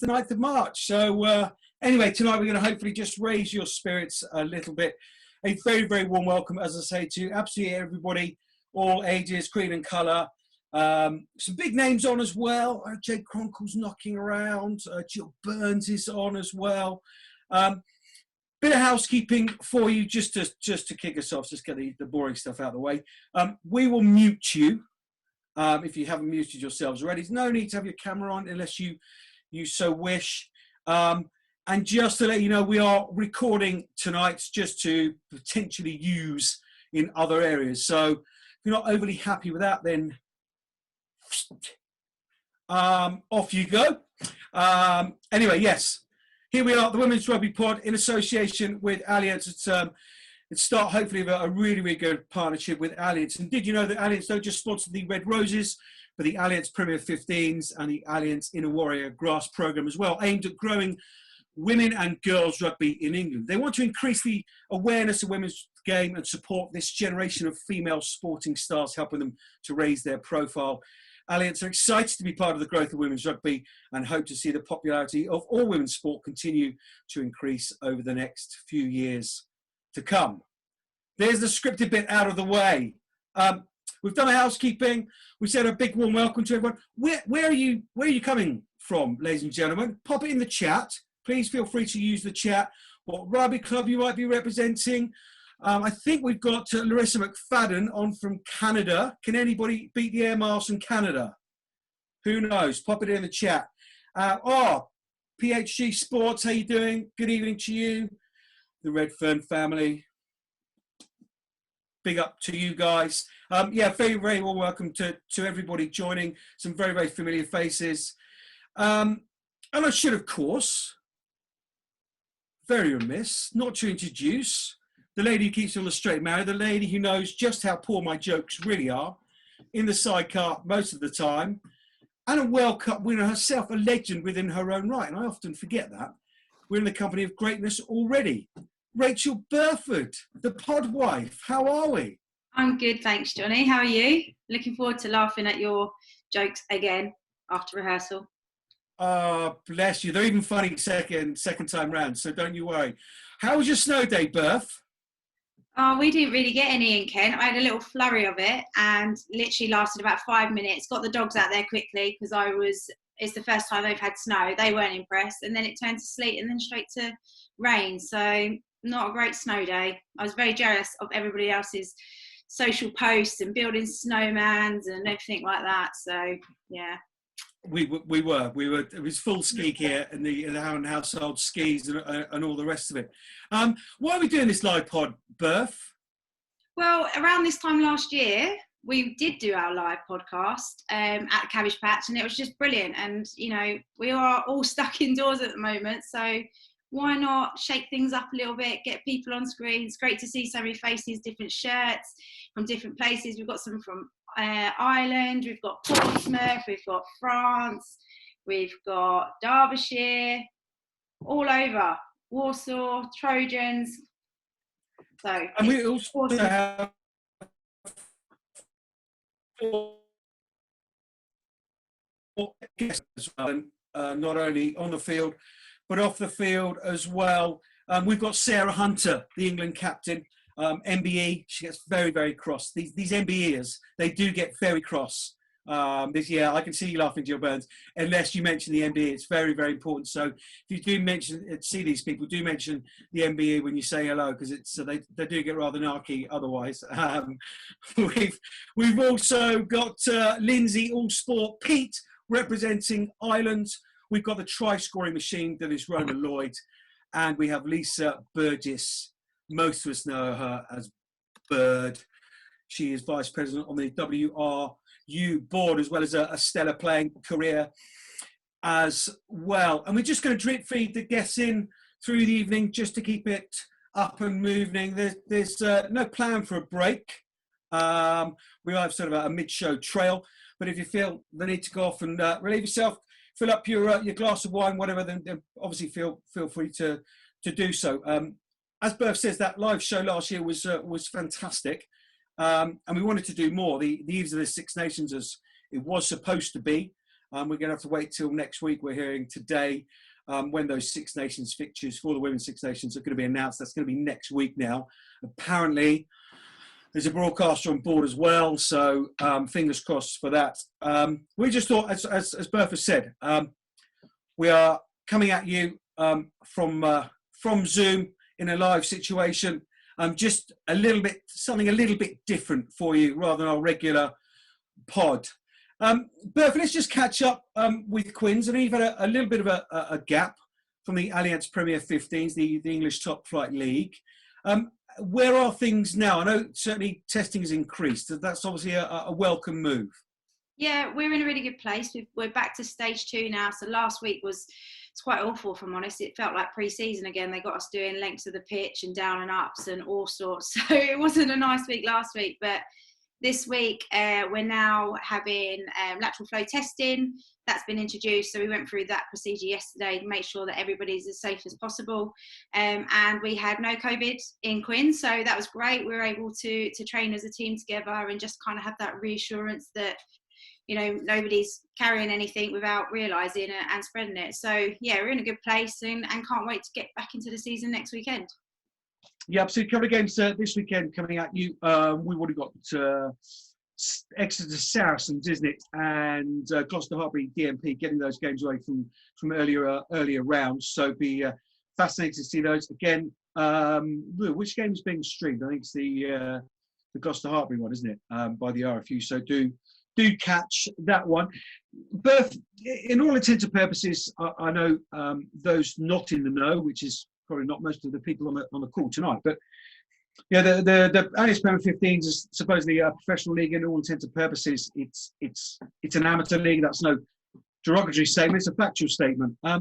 the 9th of March. So anyway, tonight we're going to hopefully just raise your spirits a little bit. A very, very warm welcome, as I say, to absolutely everybody, all ages, creed and colour. Some big names on as well. Jake Cronkel's knocking around. Jill Burns is on as well. Bit of housekeeping for you just to kick us off, just get the boring stuff out of the way. We will mute you if you haven't muted yourselves already. There's no need to have your camera on unless you so wish. And just to let you know, we are recording tonight just to potentially use in other areas. So if you're not overly happy with that, then off you go. Anyway, yes, here we are, the Women's Rugby Pod in association with Allianz. It's start hopefully of a really, really good partnership with Allianz. And did you know that Allianz don't just sponsor the Red Roses, but the Allianz Premier 15s and the Allianz Inner Warrior Grass Programme as well, aimed at growing women and girls rugby in England. They want to increase the awareness of women's game and support this generation of female sporting stars, helping them to raise their profile. Allianz are excited to be part of the growth of women's rugby and hope to see the popularity of all women's sport continue to increase over the next few years to come. There's the scripted bit out of the way. We've done a housekeeping. We said a big warm welcome to everyone. Where are you coming from, ladies and gentlemen? Pop it in the chat. Please feel free to use the chat. What rugby club you might be representing. I think we've got Larissa McFadden on from Canada. Can anybody beat the air miles from Canada? Who knows? Pop it in the chat. PHG Sports, how you doing? Good evening to you. The Redfern family. Big up to you guys. Yeah, very, very well welcome to everybody joining. Some very, very familiar faces. And I should, of course, very remiss, not to introduce the lady who keeps me on the straight and narrow, the lady who knows just how poor my jokes really are, in the sidecar most of the time, and a World Cup winner herself, a legend within her own right. And I often forget that. We're in the company of greatness already. Rachel Burford, the pod wife. How are we? I'm good, thanks, Johnny. How are you? Looking forward to laughing at your jokes again after rehearsal. Bless you. They're even funny second time round, so don't you worry. How was your snow day, Burf? Oh, we didn't really get any in Kent. I had a little flurry of it and literally lasted about 5 minutes. Got the dogs out there quickly because it's the first time they've had snow. They weren't impressed. And then it turned to sleet and then straight to rain. So not a great snow day. I was very jealous of everybody else's social posts and building snowmans and everything like that. So, yeah. We were. It was full ski gear in the household skis and all the rest of it. Why are we doing this live pod, Burf? Well, around this time last year, we did do our live podcast at the Cabbage Patch, and it was just brilliant. And you know, we are all stuck indoors at the moment, so why not shake things up a little bit, get people on screen? It's great to see so many faces, different shirts from different places. We've got some from Ireland, we've got Portsmouth, we've got France, we've got Derbyshire, all over, Warsaw, Trojans. So, and we also have guests as well, not only on the field but off the field as well. We've got Sarah Hunter, the England captain. MBE, she gets very, very cross. These MBEers, they do get very cross. Yeah, I can see you laughing, Jill Burns, unless you mention the MBE. It's very, very important. So if you do see these people, do mention the MBE when you say hello, because they do get rather narky otherwise. We've also got Lindsay, all sport, Peat, representing Ireland. We've got the try-scoring machine that is Rhona Lloyd, and we have Lisa Burgess. Most of us know her as Bird. She is Vice President on the WRU board, as well as a stellar playing career as well. And we're just going to drip feed the guests in through the evening just to keep it up and moving. There's no plan for a break. We have sort of a mid-show trail, but if you feel the need to go off and relieve yourself, fill up your glass of wine, whatever, then obviously feel free to do so. As Burf says, that live show last year was fantastic, and we wanted to do more. The Eves of the Six Nations, as it was supposed to be, We're going to have to wait till next week. We're hearing today when those Six Nations fixtures for the Women's Six Nations are going to be announced. That's going to be next week now. Apparently, there's a broadcaster on board as well, so fingers crossed for that. We just thought, as Burf has said, we are coming at you from Zoom in a live situation. Just something a little bit different for you rather than our regular pod. Burf, let's just catch up with Quins. And you've had a little bit of a gap from the Allianz Premier 15s, the English Top Flight League. Where are things now? I know certainly testing has increased. That's obviously a welcome move. Yeah, we're in a really good place. We're back to stage 2 now. So last week it's quite awful, if I'm honest. It felt like pre-season again. They got us doing lengths of the pitch and down and ups and all sorts. So it wasn't a nice week last week. But this week, we're now having lateral flow testing. That's been introduced. So we went through that procedure yesterday to make sure that everybody's as safe as possible. And we had no COVID in Quinn. So that was great. We were able to train as a team together and just kind of have that reassurance that, you know, nobody's carrying anything without realising and spreading it. So, yeah, we're in a good place and can't wait to get back into the season next weekend. Yeah, absolutely. Couple of games this weekend coming at you. We've already got Exeter Saracens, isn't it? And Gloucester Hartpury DMP, getting those games away from earlier rounds. So it'd be fascinating to see those. Again, which game is being streamed? I think it's the Gloucester Hartpury one, isn't it? By the RFU. So do catch that one. Burf, in all intents and purposes, I know those not in the know, which is probably not most of the people on the call tonight, but yeah, the Allianz Premier 15s is supposedly a professional league. In all intents and purposes, it's an amateur league. That's no derogatory statement; it's a factual statement. Are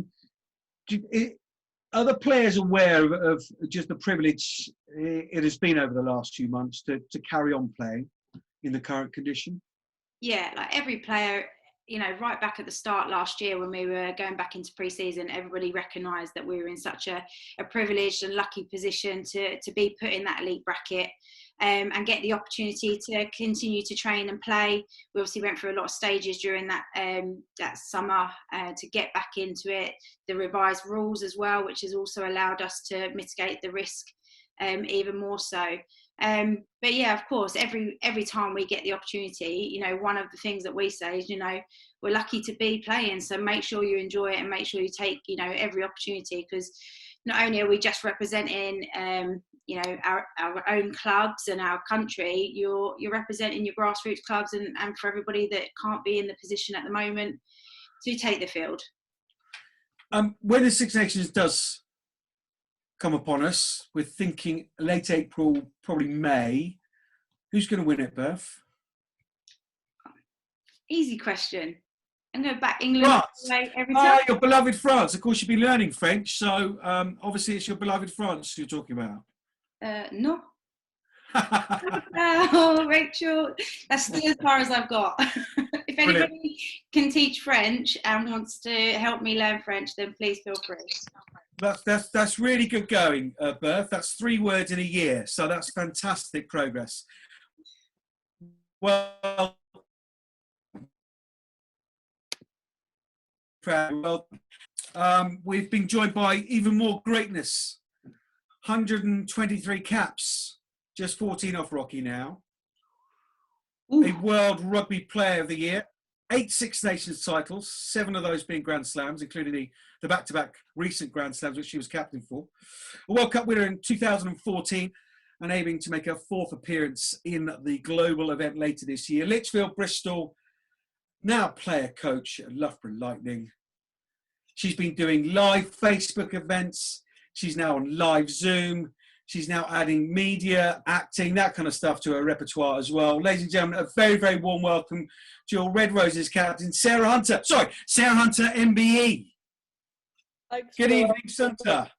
the players aware of just the privilege it has been over the last few months to carry on playing in the current condition? Yeah, like every player, you know, right back at the start last year when we were going back into pre-season, everybody recognised that we were in such a privileged and lucky position to be put in that elite bracket and get the opportunity to continue to train and play. We obviously went through a lot of stages during that summer to get back into it. The revised rules as well, which has also allowed us to mitigate the risk even more so. But yeah, of course, every time we get the opportunity, you know, one of the things that we say is, you know, we're lucky to be playing, so make sure you enjoy it and make sure you take, you know, every opportunity, because not only are we just representing, you know, our own clubs and our country, you're representing your grassroots clubs and for everybody that can't be in the position at the moment to take the field. When the Six Nations does come upon us, we're thinking late April, probably May. Who's going to win it, Burf? Easy question. I'm going back England every time. Ah, your beloved France. Of course, you'll be learning French, so obviously it's your beloved France you're talking about. No. Oh, Rachel, that's still as far as I've got. If anybody can teach French and wants to help me learn French, then please feel free. That's really good going, Burf. That's 3 words in a year, so that's fantastic progress. Well, we've been joined by even more greatness. 123 caps, just 14 off Rocky now. Ooh. A World Rugby Player of the Year, 8 Six Nations titles, 7 of those being Grand Slams, including the back-to-back recent Grand Slams, which she was captain for. A World Cup winner in 2014 and aiming to make her 4th appearance in the global event later this year. Lichfield, Bristol, now player coach at Loughborough Lightning. She's been doing live Facebook events. She's now on live Zoom. She's now adding media, acting, that kind of stuff to her repertoire as well. Ladies and gentlemen, a very, very warm welcome to your Red Roses captain, Sarah Hunter MBE. Thanks. Good evening, Sunta.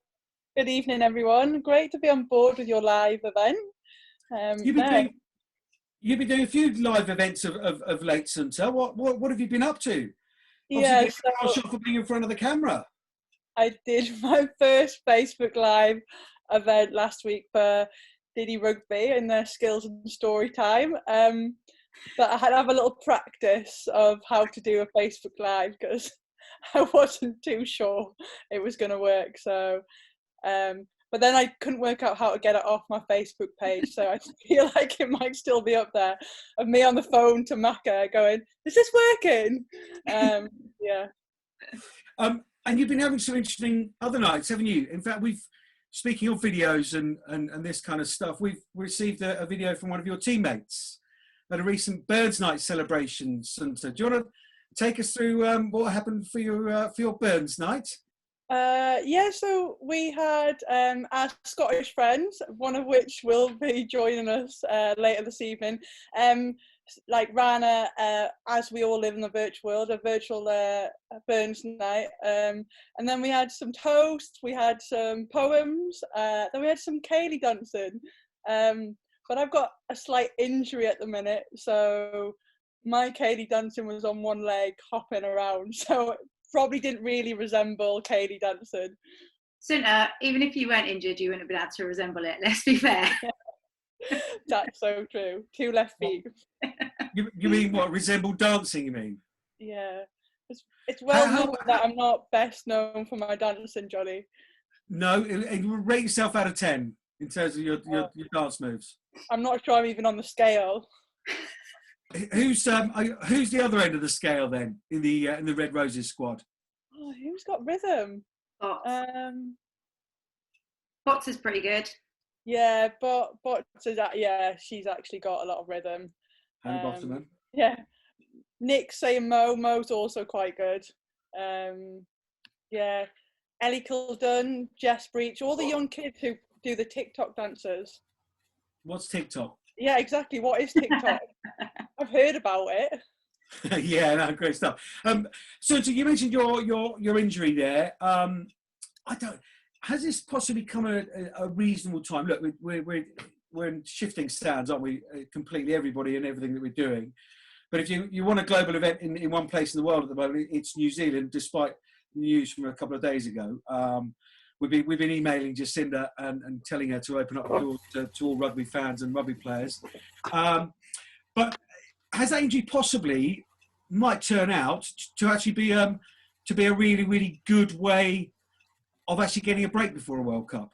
Good evening, everyone. Great to be on board with your live event. You've been doing a few live events of late, Sunta. What have you been up to? Yeah, so for being in front of the camera. I did my first Facebook Live event last week for Diddy Rugby in their skills and story time. But I had to have a little practice of how to do a Facebook Live because I wasn't too sure it was going to work. So, but then I couldn't work out how to get it off my Facebook page. So I feel like it might still be up there of me on the phone to Macca going, is this working? Yeah. And you've been having some interesting other nights, haven't you? In fact, speaking of videos and this kind of stuff, we've received a video from one of your teammates at a recent Burns Night celebration. Hunter, do you want to take us through what happened for your Burns Night? Yeah, so we had our Scottish friends, one of which will be joining us later this evening. Like Rhona, as we all live in the virtual world, a virtual Burns Night. And then we had some toast, we had some poems, then we had some ceilidh dancing. But I've got a slight injury at the minute, so my ceilidh dancing was on one leg, hopping around, so it probably didn't really resemble ceilidh dancing. Sunta, even if you weren't injured, you wouldn't have been able to resemble it, let's be fair. That's so true. 2 left feet. You mean what? Resemble dancing, you mean? Yeah. It's well known that I'm not best known for my dancing, Johnny. No, rate yourself out of 10 in terms of your dance moves. I'm not sure I'm even on the scale. Who's the other end of the scale then in the Red Roses squad? Oh, who's got rhythm? Bots is pretty good. Yeah, but she's actually got a lot of rhythm. Harry Bottom, yeah. Nick's saying Mo's also quite good. Yeah, Ellie Kildun, Jess Breach, all the young kids who do the TikTok dances. What's TikTok? Yeah, exactly. What is TikTok? I've heard about it. Yeah, no, great stuff. So you mentioned your injury there. Has this possibly come at a reasonable time? Look, we're in shifting sands, aren't we? Completely, everybody and everything that we're doing. But if you want a global event in one place in the world at the moment, it's New Zealand, despite news from a couple of days ago. We've been emailing Jacinda and telling her to open up the doors to all rugby fans and rugby players. But has that injury possibly might turn out to actually be a really, really good way of actually getting a break before a World Cup?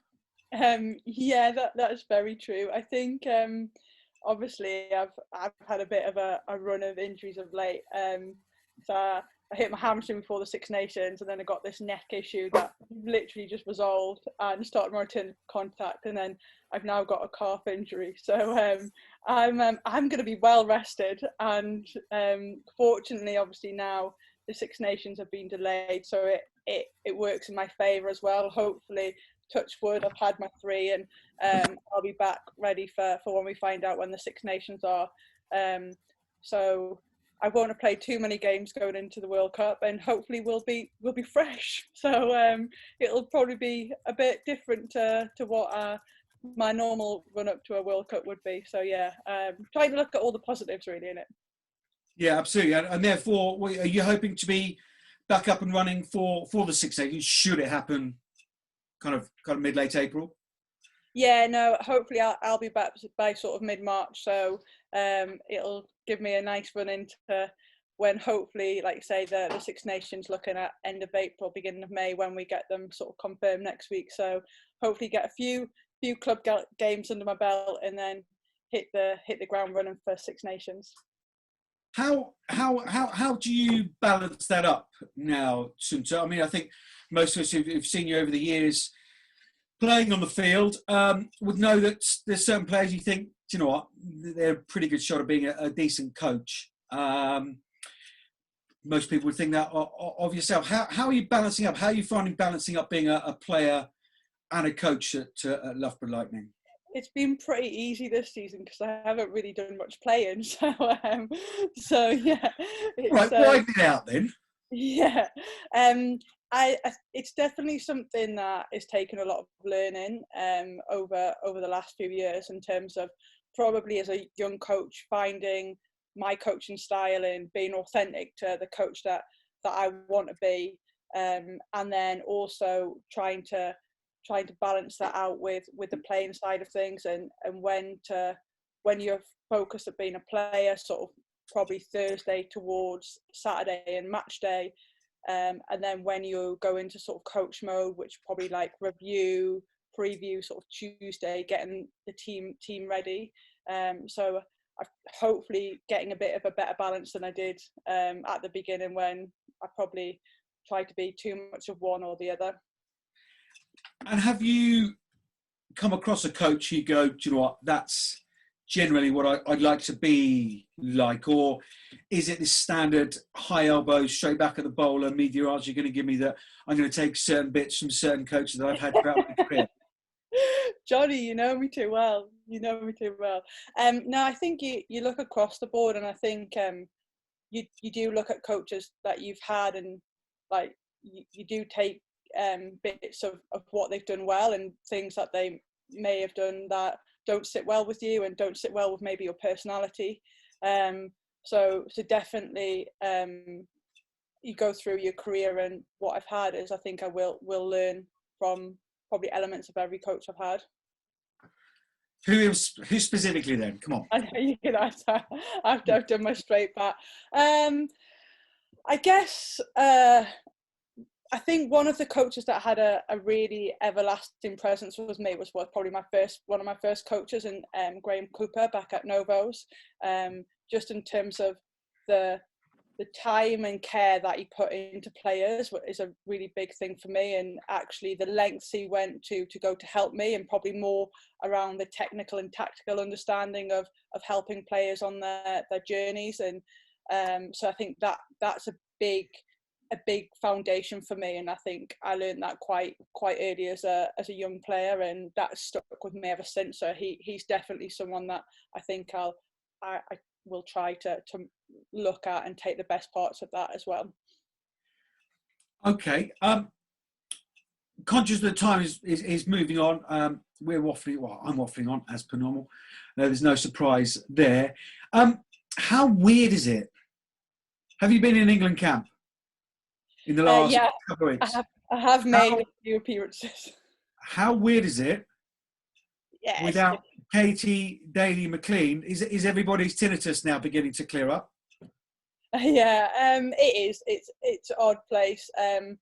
Yeah, that's very true. I think obviously I've had a bit of a run of injuries of late. So I hit my hamstring before the Six Nations, and then I got this neck issue that literally just resolved and started my return contact, and then I've now got a calf injury. So I'm going to be well rested, and fortunately, obviously now the Six Nations have been delayed, so it works in my favour as well. Hopefully, touch wood, I've had my 3, and I'll be back ready for when we find out when the Six Nations are. So I won't have played too many games going into the World Cup, and hopefully we'll be fresh. So it'll probably be a bit different to what my normal run up to a World Cup would be. So yeah, trying to look at all the positives really in it. Yeah, absolutely. And therefore, are you hoping to be back up and running for the Six Nations? Should it happen, kind of mid-late April? Yeah, no. Hopefully, I'll be back by sort of mid-March. So it'll give me a nice run into when hopefully, like say, the Six Nations looking at end of April, beginning of May, when we get them sort of confirmed next week. So hopefully get a few club games under my belt, and then hit the ground running for Six Nations. How do you balance that up now, Sunta? I mean, I think most of us who've seen you over the years playing on the field would know that there's certain players you think, do you know what, they're a pretty good shot of being a decent coach. Most people would think that of yourself. How are you balancing up? How are you finding balancing up being a player and a coach at Loughborough Lightning? It's been pretty easy this season because I haven't really done much playing. So yeah. Right, widen it out then. Yeah. It's definitely something that is taking a lot of learning over the last few years, in terms of probably as a young coach finding my coaching style and being authentic to the coach that I want to be, and then also trying to balance that out with the playing side of things, and when to when you're focused at being a player, sort of probably Thursday towards Saturday and match day, and then when you go into sort of coach mode, which probably like review, preview, sort of Tuesday, getting the team ready. So I'm hopefully getting a bit of a better balance than I did at the beginning, when I probably tried to be too much of one or the other. And have you come across a coach you go, do you know what, that's generally what I'd like to be like? Or is it this standard high elbow, straight back at the bowler, meteorology you're going to give me, that I'm going to take certain bits from certain coaches that I've had throughout my career? Johnny, you know me too well. No, I think you look across the board, and I think you do look at coaches that you've had, and like you do take bits of what they've done well, and things that they may have done that don't sit well with you and don't sit well with maybe your personality. So definitely you go through your career, and what I've had is, I think I will learn from probably elements of every coach I've had. Who specifically then? Come on. I know you can answer after I've done my straight bat. I guess I think one of the coaches that had a really everlasting presence was probably one of my first coaches, and Graham Cooper back at Novos. Just in terms of the time and care that he put into players is a really big thing for me, and actually the lengths he went to go to help me, and probably more around the technical and tactical understanding of helping players on their journeys. And so I think that's a big foundation for me, and I think I learned that quite early as a young player, and that's stuck with me ever since. So he's definitely someone that I think I will try to look at and take the best parts of that as well. Okay. Conscious that the time is moving on. We're waffling. Well, I'm waffling on as per normal. There's no surprise there. How weird is it? Have you been in England camp in the last couple of weeks? I have made a few appearances. How weird is it? Yes. Without Katie Daly McLean, is everybody's tinnitus now beginning to clear up? Yeah, it is. It's an odd place, and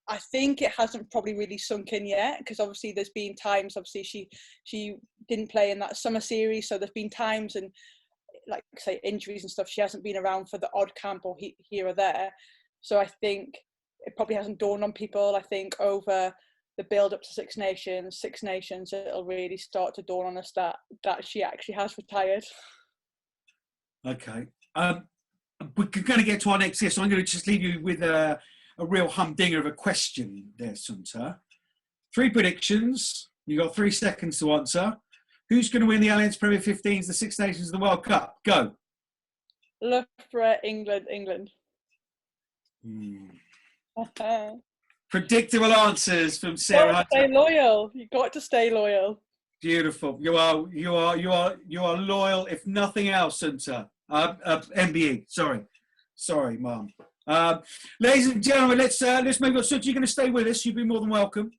I think it hasn't probably really sunk in yet, because obviously there's been times. Obviously, she didn't play in that summer series, so there's been times, and like say injuries and stuff, she hasn't been around for the odd camp or here or there. So I think it probably hasn't dawned on people. I think over the build up to Six Nations, it'll really start to dawn on us that she actually has retired. Okay. We're going to get to our next guest, so I'm going to just leave you with a real humdinger of a question there, Sunta. 3 predictions. You've got 3 seconds to answer. Who's going to win the Alliance Premier 15s, the Six Nations, the World Cup? Go. Loughborough, England. Predictable answers from Sarah Hunter. Stay loyal. You got to stay loyal. Beautiful. You are loyal, if nothing else, Hunter. MBE. Sorry, Mum. Ladies and gentlemen, let's move on. So you're going to stay with us. You'd be more than welcome.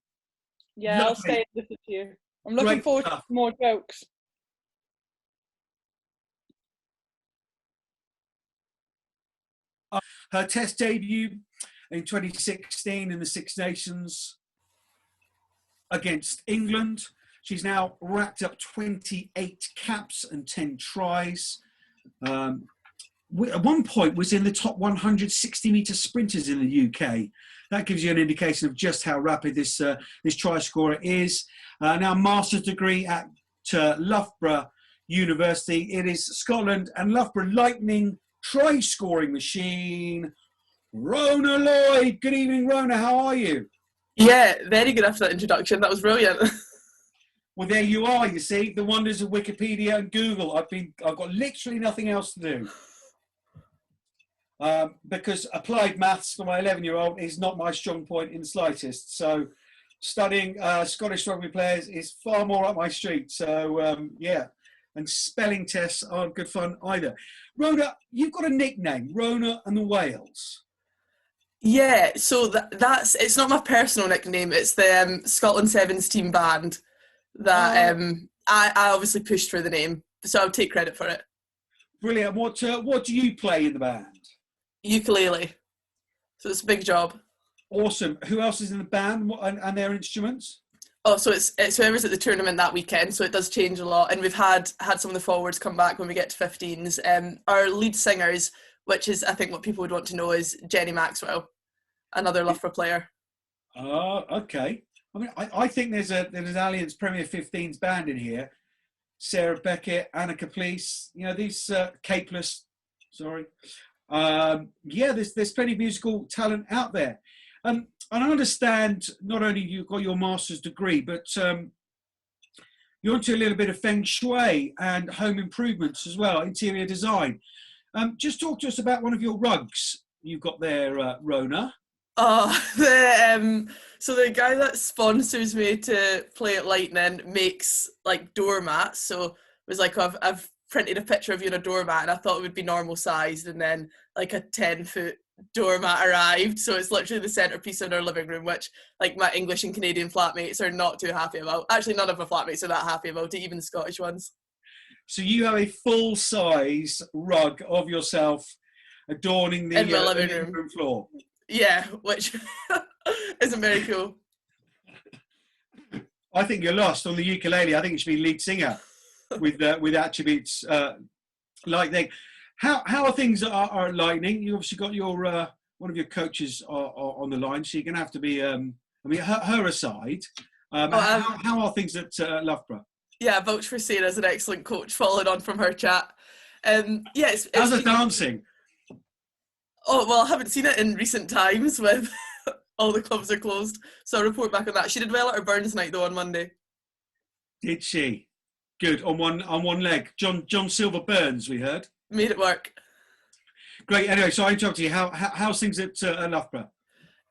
Yeah, Lovely. I'll stay and listen to you. I'm looking Great forward stuff. to more jokes. Her Test debut in 2016 in the Six Nations against England. She's now racked up 28 caps and 10 tries. At one point was in the top 100 60-metre sprinters in the UK. That gives you an indication of just how rapid this try scorer is. Now master's degree at Loughborough University. It is Scotland and Loughborough Lightning try scoring machine. Rhona Lloyd. Good evening, Rhona. How are you? Yeah, very good after that introduction. That was brilliant. Well, there you are. You see the wonders of Wikipedia and Google. I've got literally nothing else to do. Because applied maths for my 11-year-old is not my strong point in the slightest. So studying Scottish rugby players is far more up my street. So, yeah, and spelling tests aren't good fun either. Rhona, you've got a nickname, Rhona and the Wales. Yeah, so it's not my personal nickname. It's the Scotland Sevens team band. that I obviously pushed for the name, so I'll take credit for it. Brilliant. What do you play in the band? Ukulele. So it's a big job. Awesome. Who else is in the band and their instruments? Oh, so it's whoever's at the tournament that weekend, so it does change a lot. And we've had some of the forwards come back when we get to 15s. Our lead singers, which is I think what people would want to know, is Jenny Maxwell, another Loughborough player. Oh, okay. I mean, I think there's Alliance Premier 15s band in here. Sarah Beckett, Anna Caplice, these Capeless, sorry. There's plenty of musical talent out there. And I understand not only you've got your master's degree, but you're into a little bit of feng shui and home improvements as well, interior design. Just talk to us about one of your rugs you've got there, Rhona. So the guy that sponsors me to play at Lightning makes like doormats. So it was like I've printed a picture of you on a doormat, and I thought it would be normal sized, and then like a 10-foot doormat arrived. So it's literally the centerpiece in our living room, which like my English and Canadian flatmates are not too happy about. Actually, none of my flatmates are that happy about it, even the Scottish ones. So you have a full size rug of yourself adorning the living room floor. Yeah, which isn't very cool. I think you're lost on the ukulele. I think you should be lead singer with attributes like that. How are things are Lightning? You obviously got your one of your coaches on the line, so you're going to have to be. Her aside, how are things at Loughborough? Yeah, vouch for Sarah as an excellent coach, following on from her chat. How's the dancing? Oh, well, I haven't seen it in recent times with all the clubs are closed. So I'll report back on that. She did well at her Burns night, though, on Monday. Did she? Good. On one leg. John Silver Burns, we heard. Made it work. Great. Anyway, so I interrupted you. How's things at Loughborough?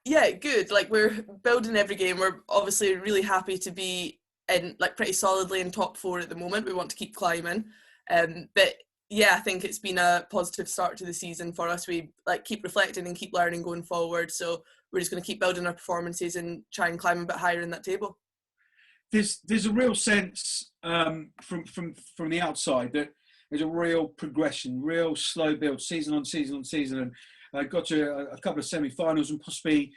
Yeah, good. Like, we're building every game. We're obviously really happy to be in, like, pretty solidly in top 4 at the moment. We want to keep climbing. But yeah, I think it's been a positive start to the season for us. We keep reflecting and keep learning going forward. So we're just going to keep building our performances and try and climb a bit higher in that table. There's a real sense from the outside that there's a real progression, real slow build, season on season, and got to a couple of semi-finals and possibly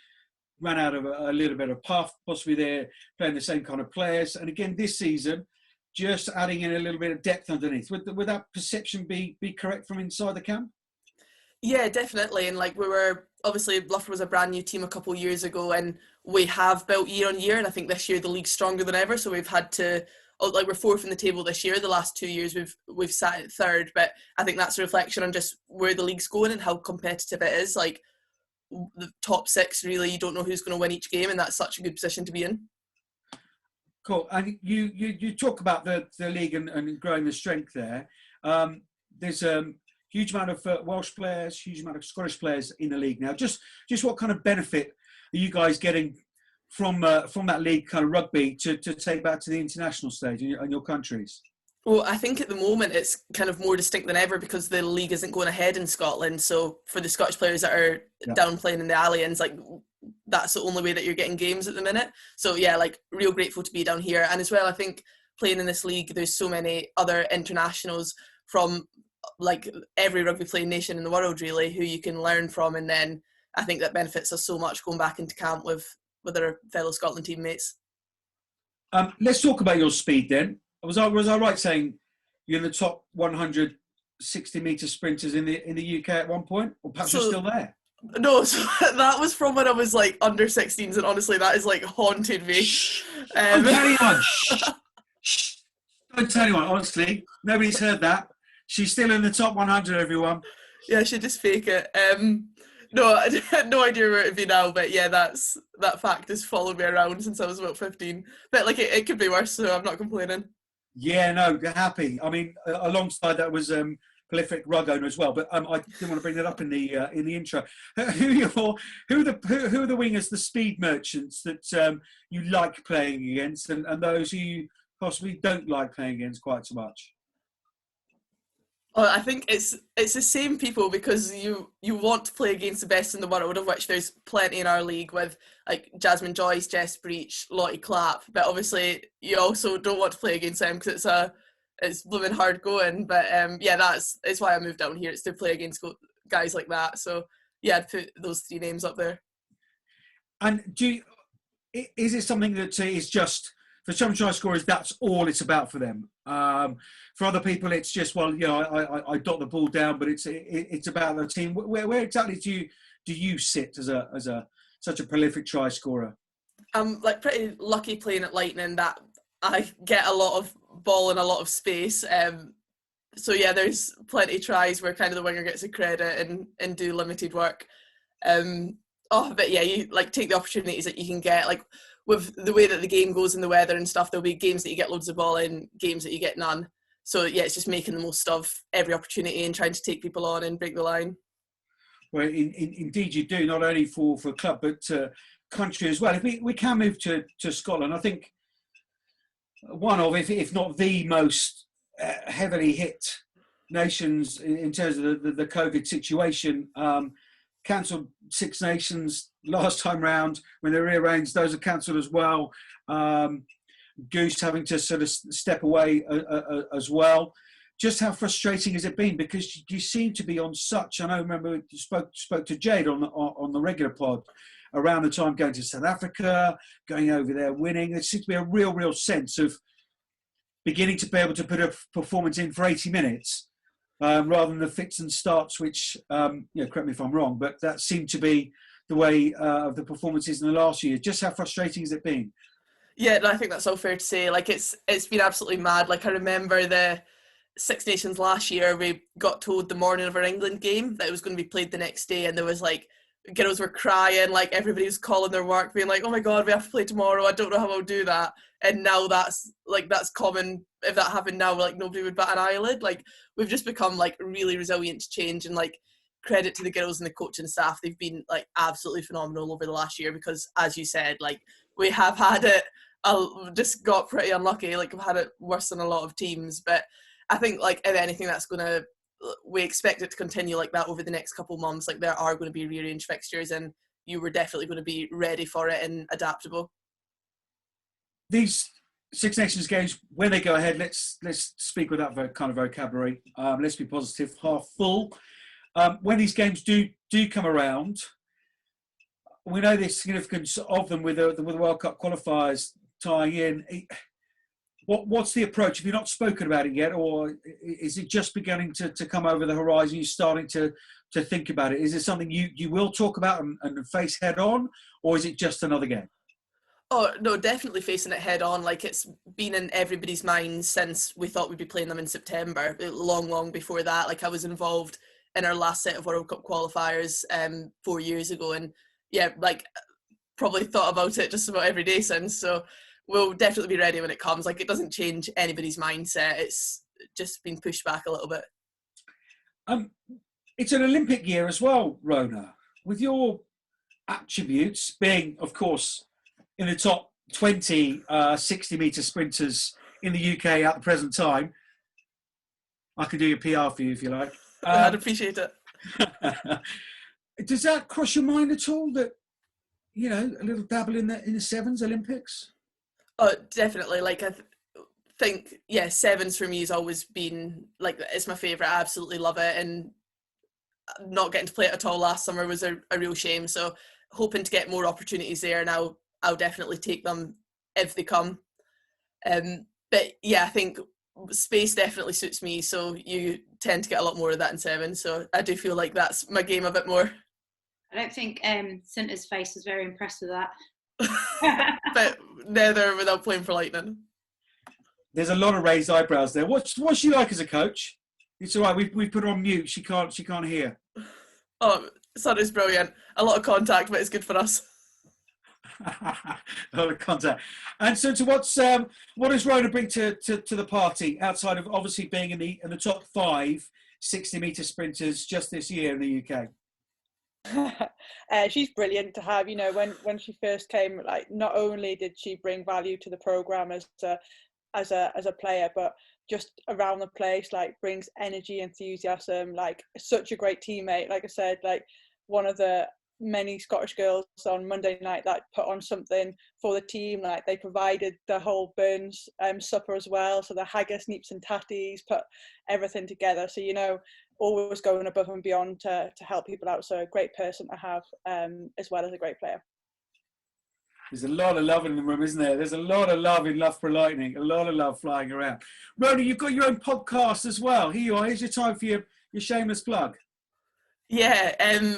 ran out of a little bit of puff. Possibly they're playing the same kind of players, and again this season, just adding in a little bit of depth underneath. Would that perception be correct from inside the camp? Yeah, definitely. And we were, obviously Loughborough was a brand new team a couple of years ago, and we have built year on year, and I think this year the league's stronger than ever. So we've had to, we're 4th in the table this year. The last 2 years we've sat at 3rd, but I think that's a reflection on just where the league's going and how competitive it is. Like the top 6, really, you don't know who's going to win each game, and that's such a good position to be in. Cool. And you talk about the league and growing the strength there. There's a huge amount of Welsh players, huge amount of Scottish players in the league now. Just what kind of benefit are you guys getting from that league kind of rugby to take back to the international stage in your countries? Well, I think at the moment it's kind of more distinct than ever because the league isn't going ahead in Scotland. So for the Scottish players that are down playing in the Alliance, that's the only way that you're getting games at the minute. So yeah, real grateful to be down here. And as well, I think playing in this league, there's so many other internationals from every rugby playing nation in the world really who you can learn from, and then I think that benefits us so much going back into camp with our fellow Scotland teammates. Let's talk about your speed then. Was I right saying you're in the top 100 60-metre sprinters in the UK at one point, or perhaps you're still there? No, so that was from when I was under 16s, and honestly that is haunted me. Don't tell anyone. Shh. Don't tell anyone, honestly. Nobody's heard that. She's still in the top 100, everyone. Yeah, I should just fake it. No, I had no idea where it'd be now, but yeah, that fact has followed me around since I was about 15. But it could be worse, so I'm not complaining. Yeah, no, happy. I mean, alongside that was prolific rug owner as well. But I didn't want to bring that up in the intro. Who are the wingers, the speed merchants that you like playing against, and those who you possibly don't like playing against quite so much? Well, I think it's the same people, because you want to play against the best in the world, of which there's plenty in our league, with like Jasmine Joyce, Jess Breach, Lottie Clapp. But obviously, you also don't want to play against them because it's blooming hard going. But it's why I moved down here. It's to play against guys like that. So yeah, I'd put those 3 names up there. And is it something that is just for some try scorers? That's all it's about for them. For other people, it's just, well, you know, I dot the ball down, but it's about the team. Where exactly do you sit as such a prolific try scorer? I'm like pretty lucky playing at Lightning that I get a lot of ball and a lot of space. So yeah, there's plenty of tries where kind of the winger gets the credit and do limited work. But yeah, you like take the opportunities that you can get. Like with the way that the game goes and the weather and stuff, there'll be games that you get loads of ball in, games that you get none. So yeah, it's just making the most of every opportunity and trying to take people on and break the line. Well, indeed you do, not only for club but country as well. If we can move to Scotland, I think one of, if not the most heavily hit nations in terms of the COVID situation. Cancelled Six Nations last time round when they rearranged. Those are cancelled as well. Goose having to sort of step away as well. Just how frustrating has it been? Because you seem to be on such. I remember you spoke to Jade on the regular pod around the time going to South Africa, going over there, winning. There seems to be a real sense of beginning to be able to put a performance in for 80 minutes. Rather than the fits and starts, which, correct me if I'm wrong, but that seemed to be the way of the performances in the last year. Just how frustrating has it been? Yeah, I think that's all fair to say. Like it's been absolutely mad. Like I remember the Six Nations last year, we got told the morning of our England game that it was going to be played the next day, and there was like girls were crying, like everybody was calling their work, being like, "Oh my God, we have to play tomorrow. I don't know how I'll do that." And now that's common. If that happened now, like nobody would bat an eyelid. Like we've just become like really resilient to change, and like credit to the girls and the coaching staff. They've been like absolutely phenomenal over the last year, because as you said, like we have had it, just got pretty unlucky. Like we've had it worse than a lot of teams, but I think like if anything, we expect it to continue like that over the next couple of months. Like there are going to be rearranged fixtures, and you were definitely going to be ready for it and adaptable. These Six Nations games, when they go ahead, let's speak with that kind of vocabulary. Let's be positive, half full. When these games do come around, we know the significance of them with the World Cup qualifiers tying in. What's the approach? Have you not spoken about it yet, or is it just beginning to come over the horizon? You're starting to think about it. Is it something you will talk about and face head on, or is it just another game? Oh, no, definitely facing it head on. Like it's been in everybody's minds since we thought we'd be playing them in September, long before that. Like I was involved in our last set of World Cup qualifiers 4 years ago, and yeah, like probably thought about it just about every day since. So we'll definitely be ready when it comes. Like it doesn't change anybody's mindset. It's just been pushed back a little bit. It's an Olympic year as well, Rhona, with your attributes being, of course, in the top 20 60-metre sprinters in the UK at the present time. I can do your PR for you if you like. I'd appreciate it. Does that cross your mind at all, that, you know, a little dabble in the sevens Olympics? Oh, definitely. Like I think, yeah, sevens for me has always been, like, it's my favourite. I absolutely love it. And not getting to play it at all last summer was a real shame. So hoping to get more opportunities there, and I'll definitely take them if they come. But yeah, I think space definitely suits me, so you tend to get a lot more of that in seven. So I do feel like that's my game a bit more. I don't think Cinta's face was very impressed with that. But neither without playing for Lightning. There's a lot of raised eyebrows there. What's she like as a coach? It's all right. We've put her on mute. She can't hear. Oh, Cinta's brilliant. A lot of contact, but it's good for us. A lot of contact. And so, what does Rhona bring to the party outside of obviously being in the top 5 60-metre sprinters just this year in the UK? She's brilliant to have. You know, when she first came, like, not only did she bring value to the programme as as a player, but just around the place, like brings energy, enthusiasm, like such a great teammate. Like I said, like one of the many Scottish girls on Monday night that put on something for the team. Like they provided the whole Burns supper as well, so the haggis, neeps and tatties, put everything together. So, you know, always going above and beyond to help people out. So a great person to have, as well as a great player. There's a lot of love in the room, isn't there? There's a lot of love in Loughborough Lightning, a lot of love flying around. Rhona, you've got your own podcast as well. Here you are. Here's your time for your shameless plug. Yeah,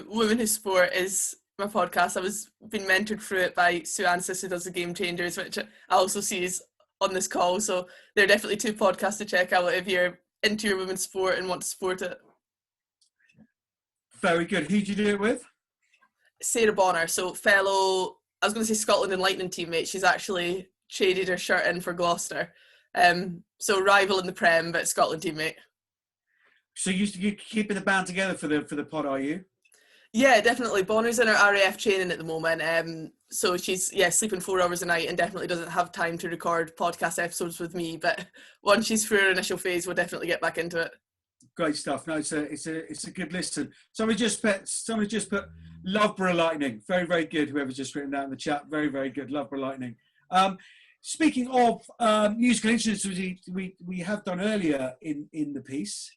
Women Who Sport is my podcast. I was being mentored through it by Sue Ansis, who does the Game Changers, which I also see is on this call. So there are definitely 2 podcasts to check out if you're into your women's sport and want to support it. Very good. Who did you do it with? Sarah Bonner, so fellow, I was going to say Scotland and Lightning teammate. She's actually traded her shirt in for Gloucester. So rival in the Prem, but Scotland teammate. So you're keeping the band together for the pod, are you? Yeah, definitely. Bonner's in her RAF training at the moment. So she's sleeping 4 hours a night and definitely doesn't have time to record podcast episodes with me. But once she's through her initial phase, we'll definitely get back into it. Great stuff. No, it's a good listen. Somebody just put Loughborough Lightning. Very, very good. Whoever's just written that in the chat. Very, very good. Loughborough Lightning. Speaking of musical instruments, we have done earlier in the piece.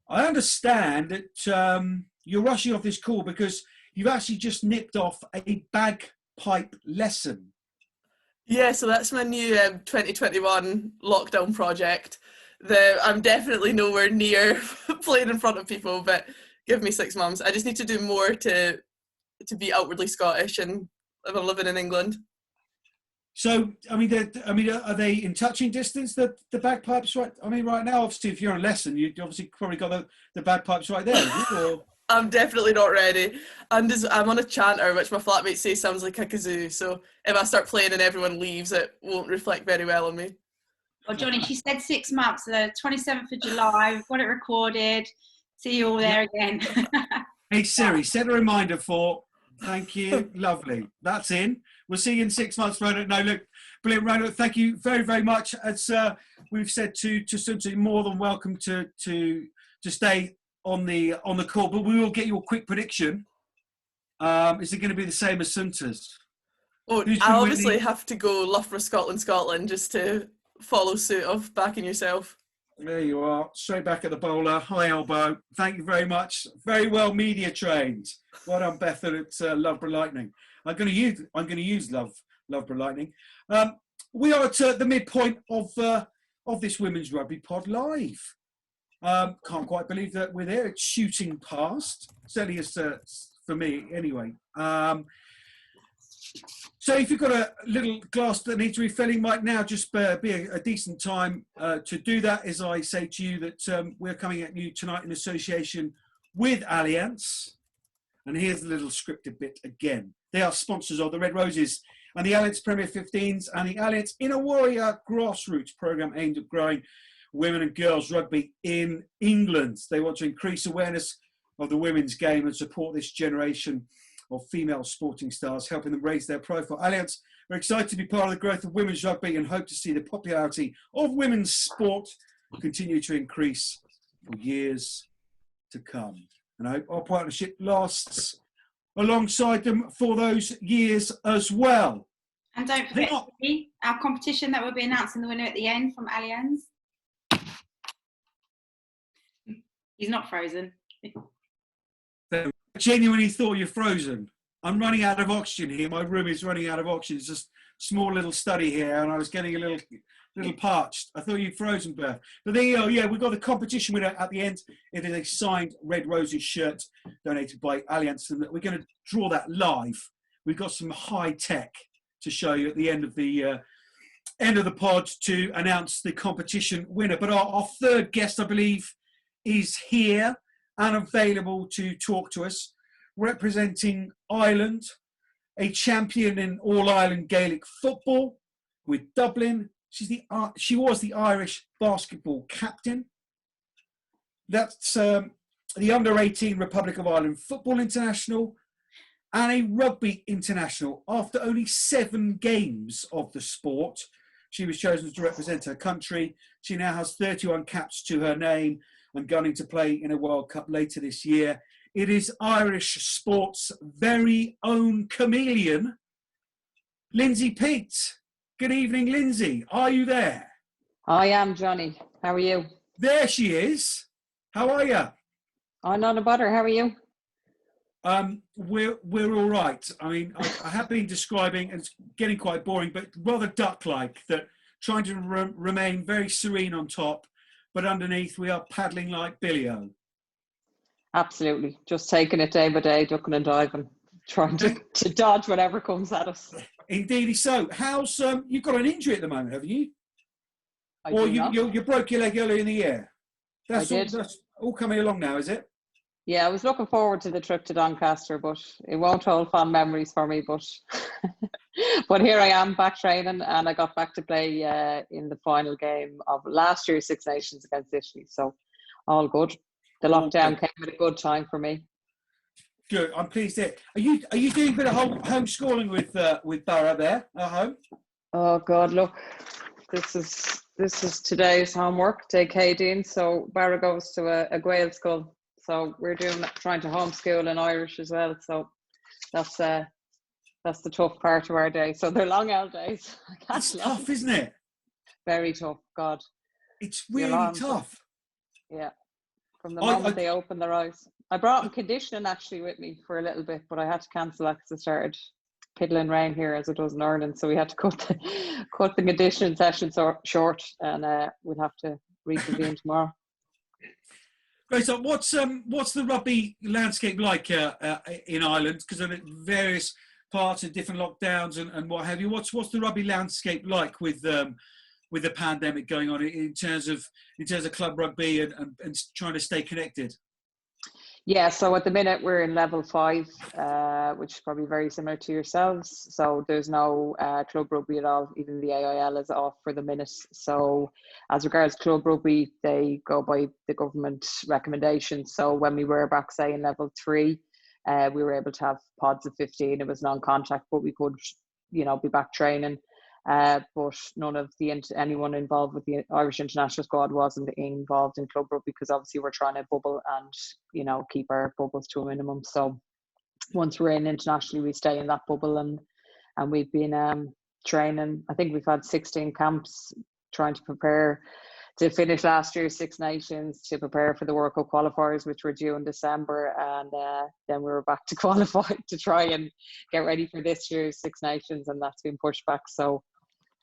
I understand that you're rushing off this call because you've actually just nipped off a bagpipe lesson. Yeah, so that's my new 2021 lockdown project. I'm definitely nowhere near playing in front of people, but give me 6 months. I just need to do more to be outwardly Scottish and if I'm living in England. So, are they in touching distance, the bagpipes? Right. Right now, obviously, if you're on a lesson, you obviously probably got the bagpipes right there. Or? I'm definitely not ready. I'm on a chanter, which my flatmates say sounds like a kazoo. So if I start playing and everyone leaves, it won't reflect very well on me. Well, Johnny, she said 6 months. The 27th of July. We've got it recorded. See you all there again. Hey Siri, set a reminder for. Thank you. Lovely. That's in. We'll see you in 6 months, Rhona. No, look, brilliant, Rhona. Thank you very, very much. As we've said to Sunta, more than welcome to stay on the call, but we will get your quick prediction. Is it going to be the same as Sunta's? Oh, I obviously have to go Loughborough, Scotland, just to follow suit of backing yourself. There you are, straight back at the bowler, high elbow. Thank you very much. Very well media trained. Well done, Bethan at Loughborough Lightning. I'm going to use Loughborough Lightning. We are at the midpoint of this women's rugby pod live. Can't quite believe that we're there. It's shooting past. Certainly is for me anyway. So if you've got a little glass that needs refilling, might now just be a decent time to do that. As I say to you that we're coming at you tonight in association with Allianz. And here's the little scripted bit again. They are sponsors of the Red Roses and the Allianz Premier 15s and the Allianz Inner Warrior grassroots programme aimed at growing women and girls rugby in England. They want to increase awareness of the women's game and support this generation of female sporting stars, helping them raise their profile. Allianz are excited to be part of the growth of women's rugby and hope to see the popularity of women's sport continue to increase for years to come. And I hope our partnership lasts alongside them for those years as well. And don't forget our competition that we'll be announcing the winner at the end from Allianz. He's not frozen. I genuinely thought you're frozen. I'm running out of oxygen here. My room is running out of oxygen. It's just a small little study here, and I was getting a little parched. I thought you'd frozen, Beth. But there you go. Yeah, we've got the competition winner at the end. It is a signed Red Roses shirt donated by Allianz. And we're going to draw that live. We've got some high tech to show you at the end of the pod to announce the competition winner. But our third guest, I believe, is here and available to talk to us, representing Ireland, a champion in All-Ireland Gaelic football with Dublin. She was the Irish basketball captain. That's the Under-18 Republic of Ireland football international and a rugby international after only 7 games of the sport. she was chosen to represent her country. She now has 31 caps to her name and gunning to play in a World Cup later this year. It is Irish sport's very own chameleon, Lindsay Peat. Good evening, Lindsay. Are you there? I am, Johnny. How are you? There she is. How are you? I'm not a butter. How are you? We're all right. I mean, I have been describing, and it's getting quite boring, but rather duck-like, that trying to remain very serene on top, but underneath we are paddling like Billy-O. Absolutely. Just taking it day by day, ducking and diving, trying to dodge whatever comes at us. Indeedy so. How's you've got an injury at the moment, haven't you? Or you broke your leg earlier in the year. That's all coming along now, is it? Yeah, I was looking forward to the trip to Doncaster, but it won't hold fond memories for me. But but here I am back training, and I got back to play in the final game of last year's Six Nations against Italy. So all good. The lockdown came at a good time for me. Good. I'm pleased that. Are you doing a bit of homeschooling with Barra there at home? Oh God, look, this is today's homework, day Dean. So Barra goes to a Wales school. So we're trying to homeschool in Irish as well. So that's the tough part of our day. So they're long out days. That's tough, isn't it? Very tough. God, it's really tough. Yeah, from the moment they open their eyes. I brought in conditioning actually with me for a little bit, but I had to cancel that because it started piddling rain here as it does in Ireland. So we had to cut the conditioning session short, and we'll have to reconvene tomorrow. Great. So what's the rugby landscape like in Ireland? Because of various parts of different lockdowns and what have you. What's the rugby landscape like with the pandemic going on in terms of club rugby and trying to stay connected? Yeah, so at the minute we're in level 5, which is probably very similar to yourselves. So there's no club rugby at all. Even the AIL is off for the minute. So as regards club rugby, they go by the government recommendations. So when we were back, say, in level 3, we were able to have pods of 15. It was non-contact, but we could, be back training. But none of anyone involved with the Irish international squad wasn't involved in club rugby because obviously we're trying to bubble and keep our bubbles to a minimum. So once we're in internationally, we stay in that bubble and we've been training. I think we've had 16 camps trying to prepare to finish last year's Six Nations, to prepare for the World Cup qualifiers, which were due in December, and then we were back to qualify to try and get ready for this year's Six Nations, and that's been pushed back. So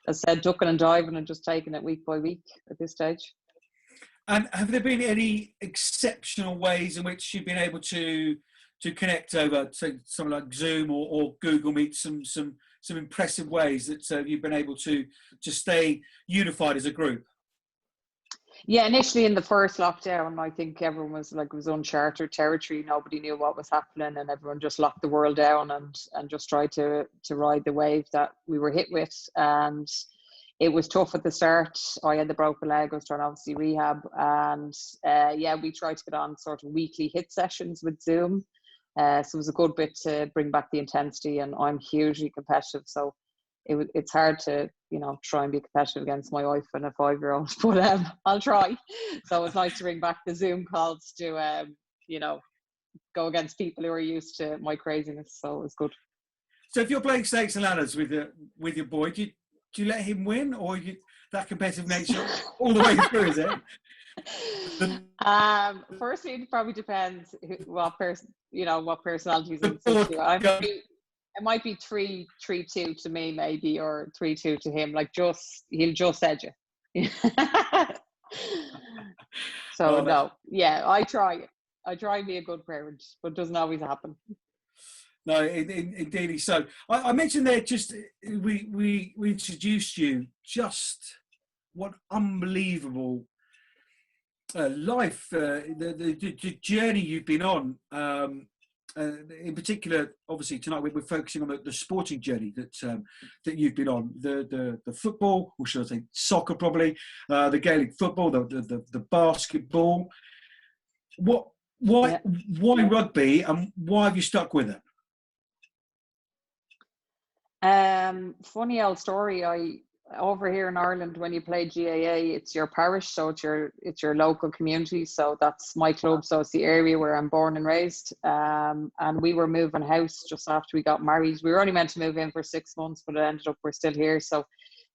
as I said, ducking and diving and just taking it week by week at this stage. And have there been any exceptional ways in which you've been able to connect over, say, something like Zoom or Google Meet, some impressive ways that you've been able to stay unified as a group? Yeah, initially in the first lockdown, I think everyone was like, it was uncharted territory. Nobody knew what was happening, and everyone just locked the world down and just tried to ride the wave that we were hit with. And it was tough at the start. I had the broken leg. I was trying to obviously rehab, and we tried to get on sort of weekly hit sessions with Zoom. So it was a good bit to bring back the intensity, and I'm hugely competitive, so it's hard to try and be competitive against my wife and a 5-year-old, but I'll try. So it's nice to bring back the Zoom calls to go against people who are used to my craziness. So it's good. So if you're playing snakes and ladders with your boy, do you let him win, or that competitive nature all the way through? Is it? Firstly, it probably depends what personalities in the it might be 3-2 to me, maybe, or 3-2 to him. Like, he'll just edge you. So no, yeah, I try and be a good parent, but it doesn't always happen. No, indeed. So I mentioned there, just we introduced you. Just what unbelievable life, the journey you've been on. In particular, obviously tonight we're focusing on the sporting journey that you've been on, the football, or should I say soccer, probably, the Gaelic football, the basketball. Why rugby, and why have you stuck with it? Funny old story. over here in Ireland, when you play GAA, it's your parish, so it's your local community. So that's my club. So it's the area where I'm born and raised. And we were moving house just after we got married. We were only meant to move in for 6 months, but it ended up we're still here. So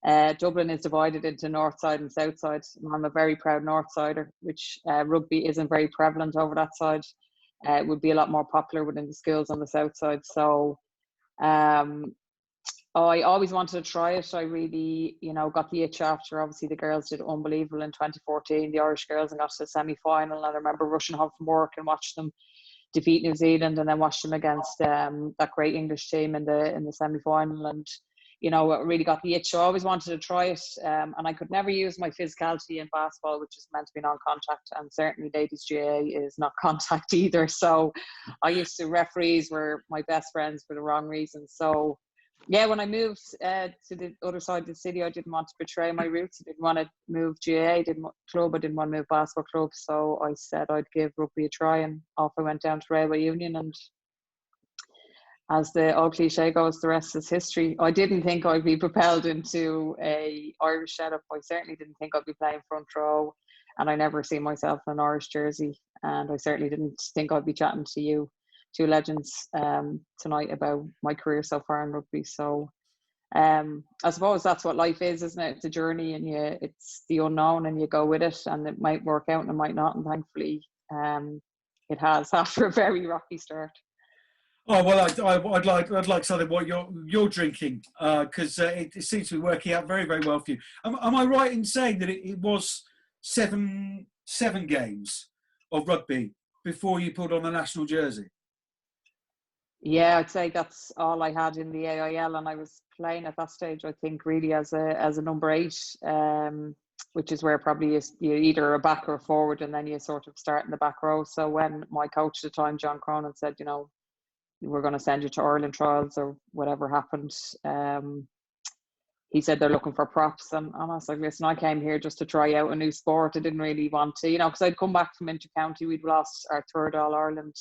Dublin is divided into north side and south side. I'm a very proud north sider, which rugby isn't very prevalent over that side. It would be a lot more popular within the schools on the south side. So I always wanted to try it. I really, got the itch after. Obviously, the girls did unbelievable in 2014, the Irish girls, and got to the semi-final. And I remember rushing home from work and watched them defeat New Zealand, and then watched them against that great English team in the semi-final. And it really got the itch. So I always wanted to try it, and I could never use my physicality in basketball, which is meant to be non-contact, and certainly ladies GAA is not contact either. So I used to, referees were my best friends for the wrong reasons. So yeah, when I moved to the other side of the city, I didn't want to betray my roots. I didn't want to move GAA, I didn't want to move basketball club. So I said I'd give rugby a try, and off I went down to Railway Union. And as the old cliche goes, the rest is history. I didn't think I'd be propelled into a Irish setup. I certainly didn't think I'd be playing front row, and I never see myself in an Irish jersey. And I certainly didn't think I'd be chatting to you two legends tonight about my career so far in rugby. So I suppose that's what life is, isn't it? It's a journey, and it's the unknown, and you go with it, and it might work out and it might not. And thankfully it has, after a very rocky start. Oh well, I'd like something what you're drinking, because it seems to be working out very, very well for you. Am I right in saying that it was seven games of rugby before you put on the national jersey? Yeah, I'd say that's all I had in the AIL, and I was playing at that stage, I think, really as a number 8, which is where probably you either a back or a forward, and then you sort of start in the back row. So when my coach at the time, John Cronin, said, we're going to send you to Ireland trials or whatever happened, he said they're looking for props, and I was like, listen, I came here just to try out a new sport. I didn't really want to, because I'd come back from inter-county. We'd lost our 3rd All-Ireland,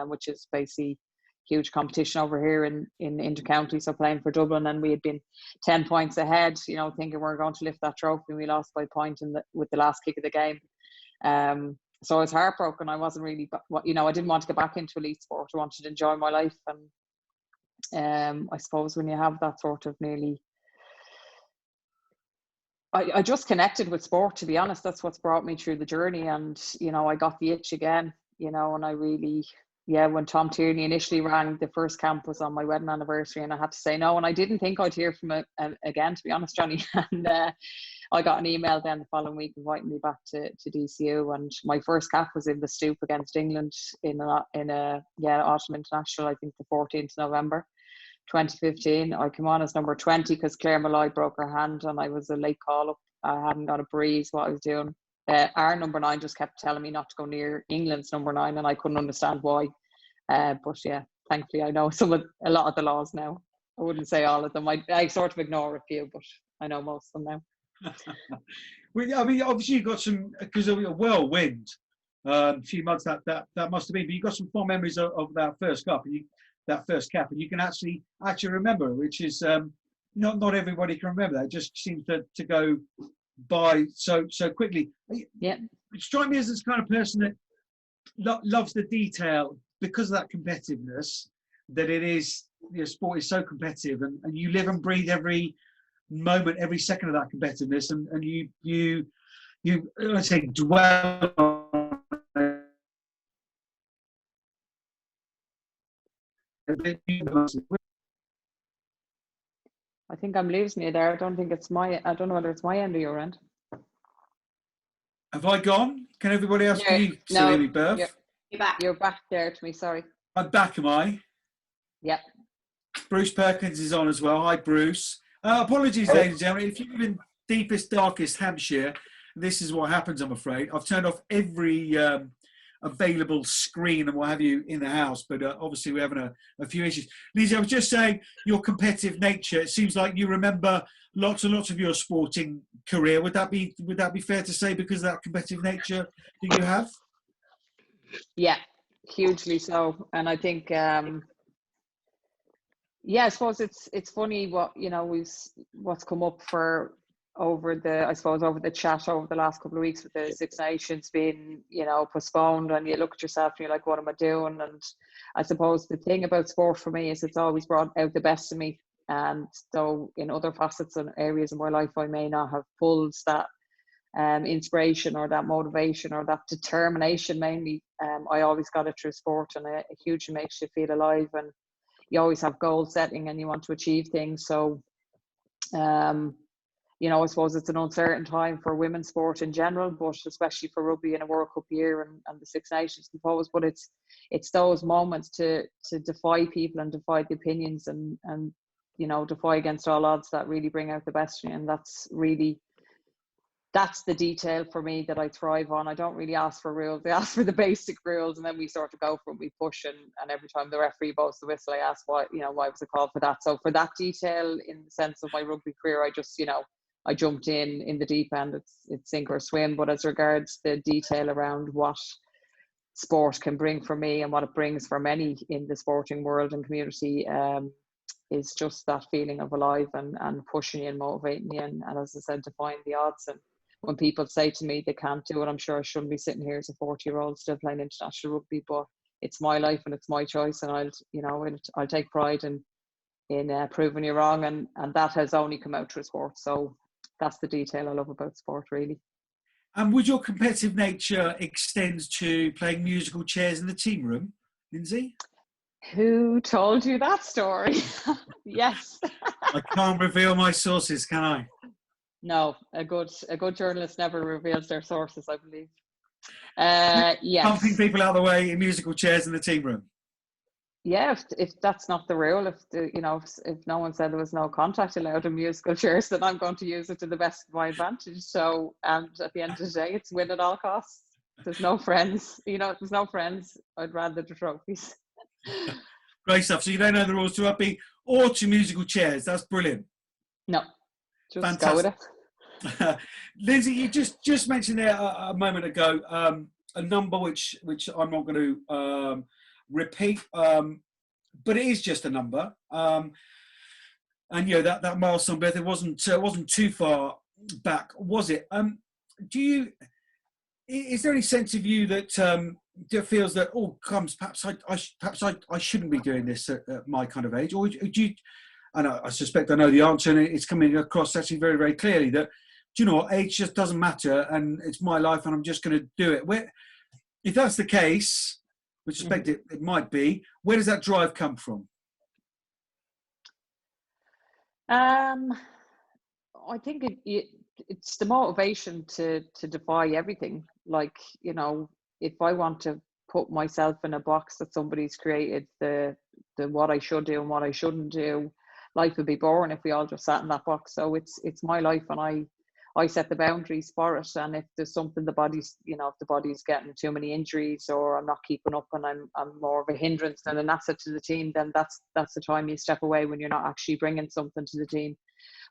which is basically huge competition over here in inter-county, so playing for Dublin, and we had been 10 points ahead, thinking we're going to lift that trophy, and we lost by a point with the last kick of the game. So I was heartbroken. I wasn't really, I didn't want to get back into elite sport. I wanted to enjoy my life, and I suppose when you have that sort of nearly, I just connected with sport, to be honest. That's what's brought me through the journey, and I got the itch again, and I really, when Tom Tierney initially rang, the first camp was on my wedding anniversary, and I had to say no, and I didn't think I'd hear from it again, to be honest, Johnny. And I got an email then the following week inviting me back to DCU, and my first cap was in the Stoop against England in a autumn international, I think the 14th November 2015. I came on as number 20 because Claire Malloy broke her hand, and I was a late call up. I hadn't got a breeze what I was doing. Our number 9 just kept telling me not to go near England's number 9, and I couldn't understand why. But yeah, thankfully I know a lot of the laws now. I wouldn't say all of them. I sort of ignore a few, but I know most of them now. Well, I mean, obviously you got some, because of a whirlwind, a few months that must have been, but you got some fond memories of that first cap, and you can actually remember, which is not everybody can remember that. It just seems to go by so quickly. Yeah, it strikes me as this kind of person that loves the detail because of that competitiveness. That it is, sport is so competitive, and you live and breathe every moment, every second of that competitiveness, and you let's say dwell on it. I think I'm losing you there. I don't know whether it's my end or your end. Have I gone? Can everybody else hear me, Burf? You're back. You're back there to me, sorry. I'm back, am I? Yep. Bruce Perkins is on as well. Hi, Bruce. Apologies, ladies and gentlemen. If you live in deepest, darkest Hampshire, this is what happens, I'm afraid. I've turned off every available screen and what have you in the house, but obviously we're having a few issues. Lindsay, I was just saying, your competitive nature, it seems like you remember lots and lots of your sporting career. Would that be fair to say, because of that competitive nature that you have? Yeah, hugely so. And I think I suppose it's funny what what's come up for over the chat over the last couple of weeks with the Six Nations being, postponed, and you look at yourself and you're like, what am I doing? And I suppose the thing about sport for me is it's always brought out the best in me. And though in other facets and areas of my life I may not have pulled that inspiration or that motivation or that determination mainly, I always got it through sport, and it hugely makes you feel alive, and you always have goal setting and you want to achieve things. So I suppose it's an uncertain time for women's sport in general, but especially for rugby in a World Cup year and the Six Nations, I suppose. But it's those moments to defy people and defy the opinions and defy against all odds that really bring out the best in you. And that's the detail for me that I thrive on. I don't really ask for rules. I ask for the basic rules, and then we sort of go for it, we push, and every time the referee blows the whistle, I ask why was it called for that. So for that detail, in the sense of my rugby career, I just, I jumped in the deep end. It's sink or swim. But as regards the detail around what sport can bring for me and what it brings for many in the sporting world and community, is just that feeling of alive and pushing you and motivating you, and as I said, defying the odds. And when people say to me they can't do it, I'm sure I shouldn't be sitting here as a 40-year-old still playing international rugby, but it's my life and it's my choice, and I'll take pride in proving you wrong, and that has only come out through sport. So that's the detail I love about sport, really. And would your competitive nature extend to playing musical chairs in the team room, Lindsay? Who told you that story? Yes. I can't reveal my sources, can I? No, a good journalist never reveals their sources, I believe. Yes. Pumping people out of the way in musical chairs in the team room. Yeah, if that's not the rule, if no one said there was no contact allowed in musical chairs, then I'm going to use it to the best of my advantage. So, and at the end of the day, it's win at all costs. There's no friends. There's no friends. I'd rather the trophies. Great stuff. So you don't know the rules to rugby or to musical chairs. That's brilliant. No, just fantastic. Go with it. Lindsay, you just mentioned there a moment ago a number which I'm not going to repeat, but it is just a number. And that milestone birth, it wasn't too far back, was it? Is there any sense of you that feels that perhaps I shouldn't be doing this at my kind of age, or do you? And I suspect I know the answer, and it's coming across actually very, very clearly that, do you know what, age just doesn't matter, and it's my life, and I'm just going to do it. If that's the case, which I suspect it might be, where does that drive come from? I think it's the motivation to defy everything. Like, if I want to put myself in a box that somebody's created, the what I should do and what I shouldn't do, life would be boring if we all just sat in that box. So it's my life, and I set the boundaries for it. And if there's something if the body's getting too many injuries, or I'm not keeping up and I'm more of a hindrance than an asset to the team, then that's the time you step away, when you're not actually bringing something to the team.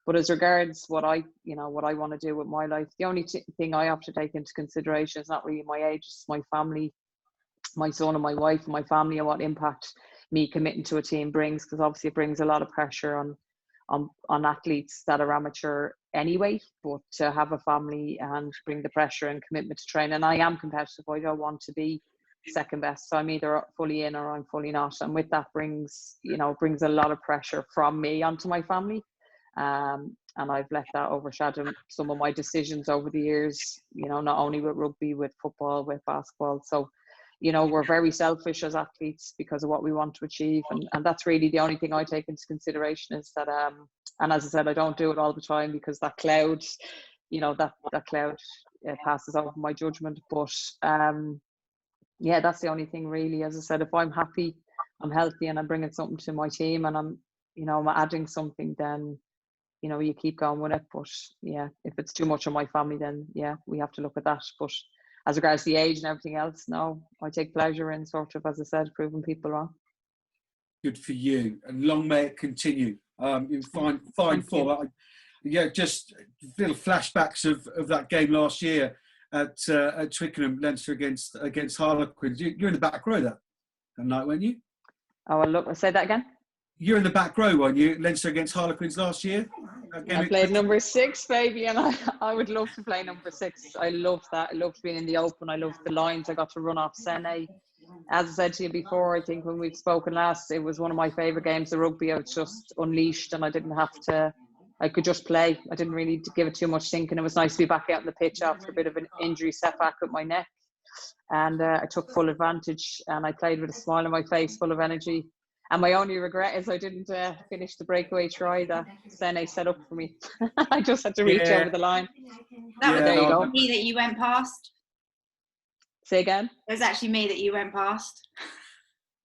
But as regards what I want to do with my life, the only thing I have to take into consideration is not really my age, it's my family, my son and my wife and my family, and what impact me committing to a team brings, because obviously it brings a lot of pressure on athletes that are amateur anyway, but to have a family and bring the pressure and commitment to train. And I am competitive. I don't want to be second best, so I'm either fully in or I'm fully not, and with that brings a lot of pressure from me onto my family, and I've let that overshadow some of my decisions over the years, not only with rugby, with football, with basketball. So we're very selfish as athletes because of what we want to achieve, and that's really the only thing I take into consideration, is that and as I said, I don't do it all the time, because that cloud that cloud passes over my judgment. But that's the only thing really. As I said, if I'm happy, I'm healthy, and I'm bringing something to my team, and I'm adding something, then you keep going with it. But if it's too much on my family, then we have to look at that. But as regards the age and everything else, no, I take pleasure in sort of, as I said, proving people wrong. Good for you, and long may it continue. You fine for that. Just little flashbacks of that game last year at Twickenham, Leinster against Harlequins. You're in the back row that night, weren't you? Oh, well, look, say that again. You're in the back row, weren't you? Leinster against Harlequins last year. I played number 6, baby, and I would love to play number 6. I loved that. I loved being in the open. I loved the lines. I got to run off Sene. As I said to you before, I think when we've spoken last, it was one of my favourite games of rugby. I was just unleashed and I could just play. I didn't really give it too much thinking. It was nice to be back out on the pitch after a bit of an injury setback with my neck. And I took full advantage and I played with a smile on my face, full of energy. And my only regret is I didn't finish the breakaway try that Sene set up for me. I just had to reach over the line. That was there you go. me that you went past. Say again? It was actually me that you went past.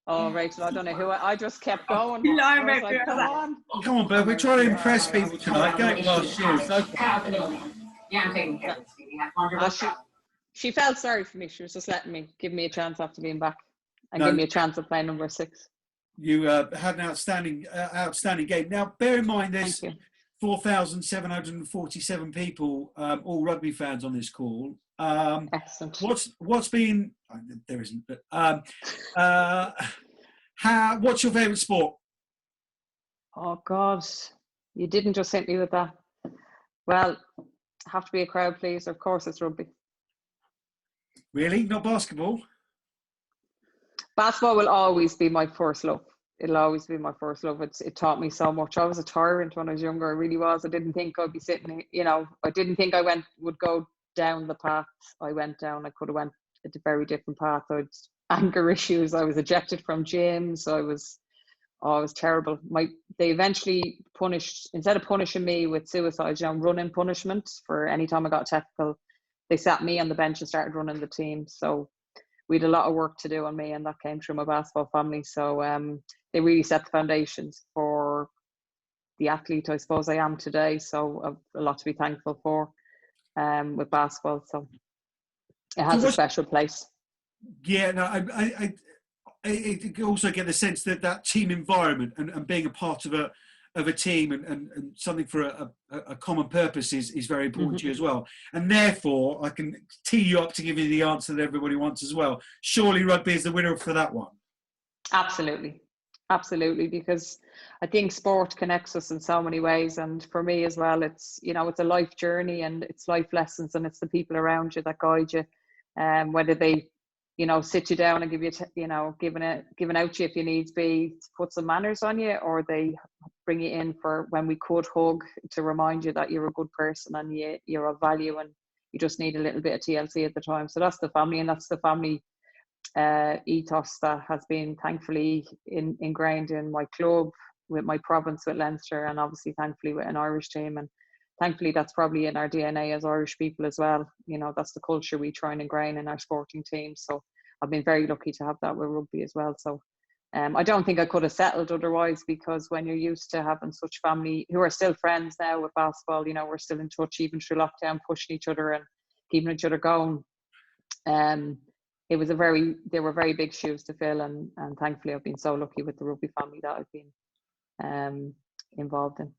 Oh, Rachel, I don't know who. I just kept going. No, I was like, come on. Come on, Bev, we're trying to impress people tonight. Go past you. She felt sorry for me. She was just letting me give me a chance after being back and give me a chance of playing number 6. You had an outstanding game. Now, bear in mind, there's 4,747 people, all rugby fans on this call. Excellent. What's been? There isn't. But what's your favourite sport? Oh God, you didn't just hit me with that. Well, have to be a crowd pleaser. Of course, it's rugby. Really, not basketball? Basketball will always be my first love. It'll always be my first love. It taught me so much. I was a tyrant when I was younger. I really was. I didn't think I'd be sitting, I didn't think I would go down the path I went down. I could have went a very different path. I had anger issues. I was ejected from gyms. I was terrible. They eventually instead of punishing me with suicide, running punishment for any time I got technical, they sat me on the bench and started running the team. So we had a lot of work to do on me, and that came through my basketball family. So they really set the foundations for the athlete I suppose I am today. So I've a lot to be thankful for with basketball. So it has a special place. Yeah, no, I also get the sense that team environment and being a part of a team and something for a common purpose is very important to you as well. And therefore, I can tee you up to give you the answer that everybody wants as well. Surely rugby is the winner for that one. Absolutely, because I think sport connects us in so many ways, and for me as well, it's it's a life journey and it's life lessons, and it's the people around you that guide you, whether they sit you down and give you giving out to you if you needs be, put some manners on you, or they bring you in for when we could hug to remind you that you're a good person and you're of value and you just need a little bit of TLC at the time. So that's the family, and that's the family ethos that has been thankfully ingrained in my club, with my province, with Leinster, and obviously thankfully with an Irish team, and thankfully that's probably in our DNA as Irish people as well. That's the culture we try and ingrain in our sporting teams. So I've been very lucky to have that with rugby as well. So I don't think I could have settled otherwise, because when you're used to having such family who are still friends now with basketball, we're still in touch even through lockdown, pushing each other and keeping each other going. They were very big shoes to fill, and thankfully I've been so lucky with the rugby family that I've been involved in.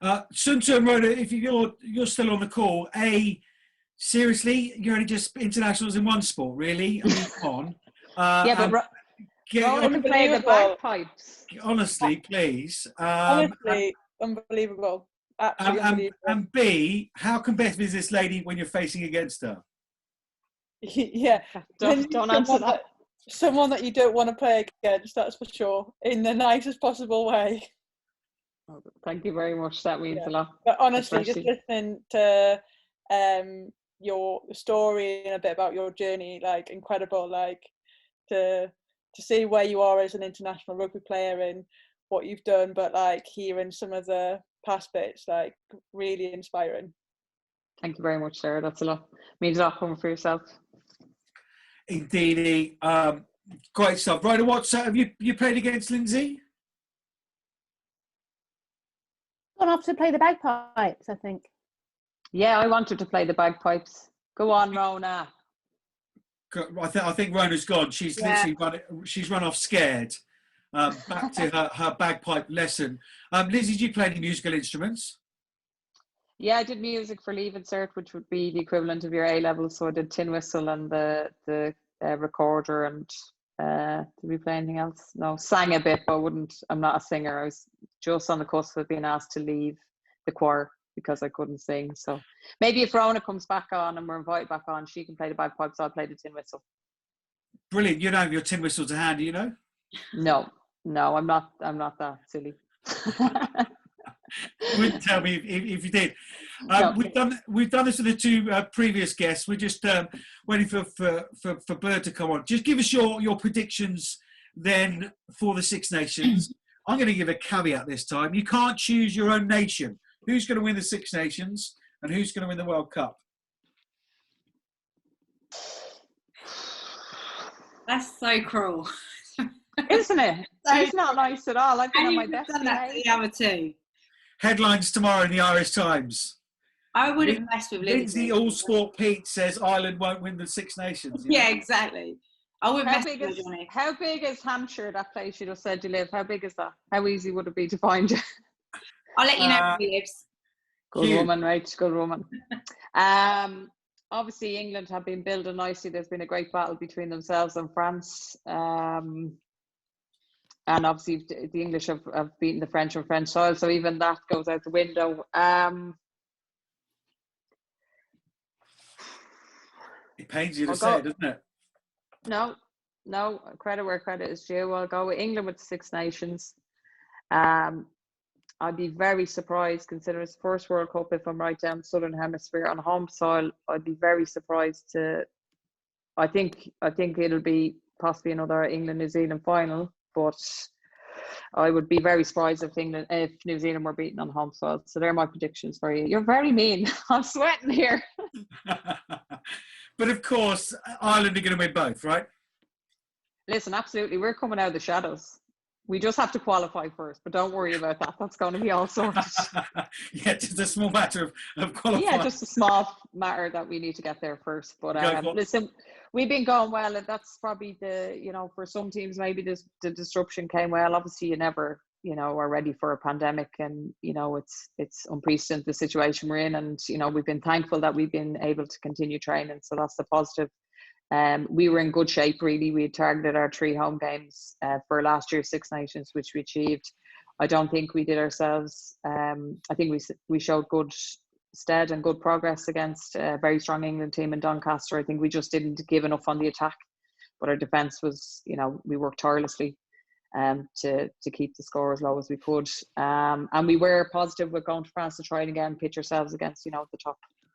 Sunta and Rhona, if you're still on the call, seriously, you're only just internationals in one sport, really? I mean, come on. But Rhona can play the bagpipes. Honestly, please. Honestly, unbelievable. Absolutely unbelievable. And B, how competitive is this lady when you're facing against her? Yeah. Don't answer that. Someone that you don't want to play against, that's for sure, in the nicest possible way. Thank you very much. That means a lot. But honestly, just listening to your story and a bit about your journey, incredible, to see where you are as an international rugby player and what you've done, but hearing some of the past bits, really inspiring. Thank you very much, Sarah. That's a lot. Means a lot coming for yourself. Indeed. Great stuff. Right, what's have you played against Lindsay? Gone off to play the bagpipes, I think. Yeah, I wanted to play the bagpipes. Go on, Rhona. I think Rhona's gone. She's literally she's run off scared. Back to her bagpipe lesson. Lindsay, did you play any musical instruments? Yeah, I did music for Leaving Cert, which would be the equivalent of your A level. So I did tin whistle and the recorder, and did we play anything else? No, sang a bit, but I'm not a singer. I was just on the cusp of being asked to leave the choir because I couldn't sing. So maybe if Rhona comes back on and we're invited back on, she can play the bagpipes, I'll play the tin whistle. Brilliant. You don't have your tin whistle to hand, do you know? No, I'm not that silly. You wouldn't tell me if you did. No. We've done this with the two previous guests. We're just waiting for Bird to come on. Just give us your predictions then for the Six Nations. I'm going to give a caveat this time. You can't choose your own nation. Who's going to win the Six Nations and who's going to win the World Cup? That's so cruel. Isn't it? It's not nice at all. I've been on my best done that to behaviour. the other two. Headlines tomorrow in the Irish Times. I wouldn't mess with Lindsay. Lindsay All Sport Peat says Ireland won't win the Six Nations. Yeah, exactly. I wouldn't mess with Johnny. How big is Hampshire, that place you just said you live? How big is that? How easy would it be to find you? I'll let you know where he lives. Good woman, right? Good woman. Obviously, England have been building nicely. There's been a great battle between themselves and France. And obviously, the English have beaten the French on French soil. So even that goes out the window. It pains you to say, doesn't it? No, credit where credit is due. I'll go with England with the Six Nations. I'd be very surprised, considering it's the first World Cup, if I'm right down the Southern Hemisphere on home soil. I'd be very surprised I think it'll be possibly another England-New Zealand final, but I would be very surprised if New Zealand were beaten on home soil. So they're my predictions for you. You're very mean. I'm sweating here. But of course, Ireland are going to win both, right? Listen, absolutely. We're coming out of the shadows. We just have to qualify first, but don't worry about that. That's going to be all sorted. Yeah, just a small matter of qualifying. Yeah, just a small matter that we need to get there first. But listen, we've been going well, and that's probably for some teams, maybe the disruption came well. Obviously, you never, are ready for a pandemic, and, it's unprecedented the situation we're in. And, we've been thankful that we've been able to continue training. So that's the positive. We were in good shape, really. We had targeted our 3 home games for last year's Six Nations, which we achieved. I don't think we did ourselves. I think we showed good stead and good progress against a very strong England team in Doncaster. I think we just didn't give enough on the attack, but our defence was, we worked tirelessly to keep the score as low as we could. And we were positive with going to France to try and again pitch ourselves against,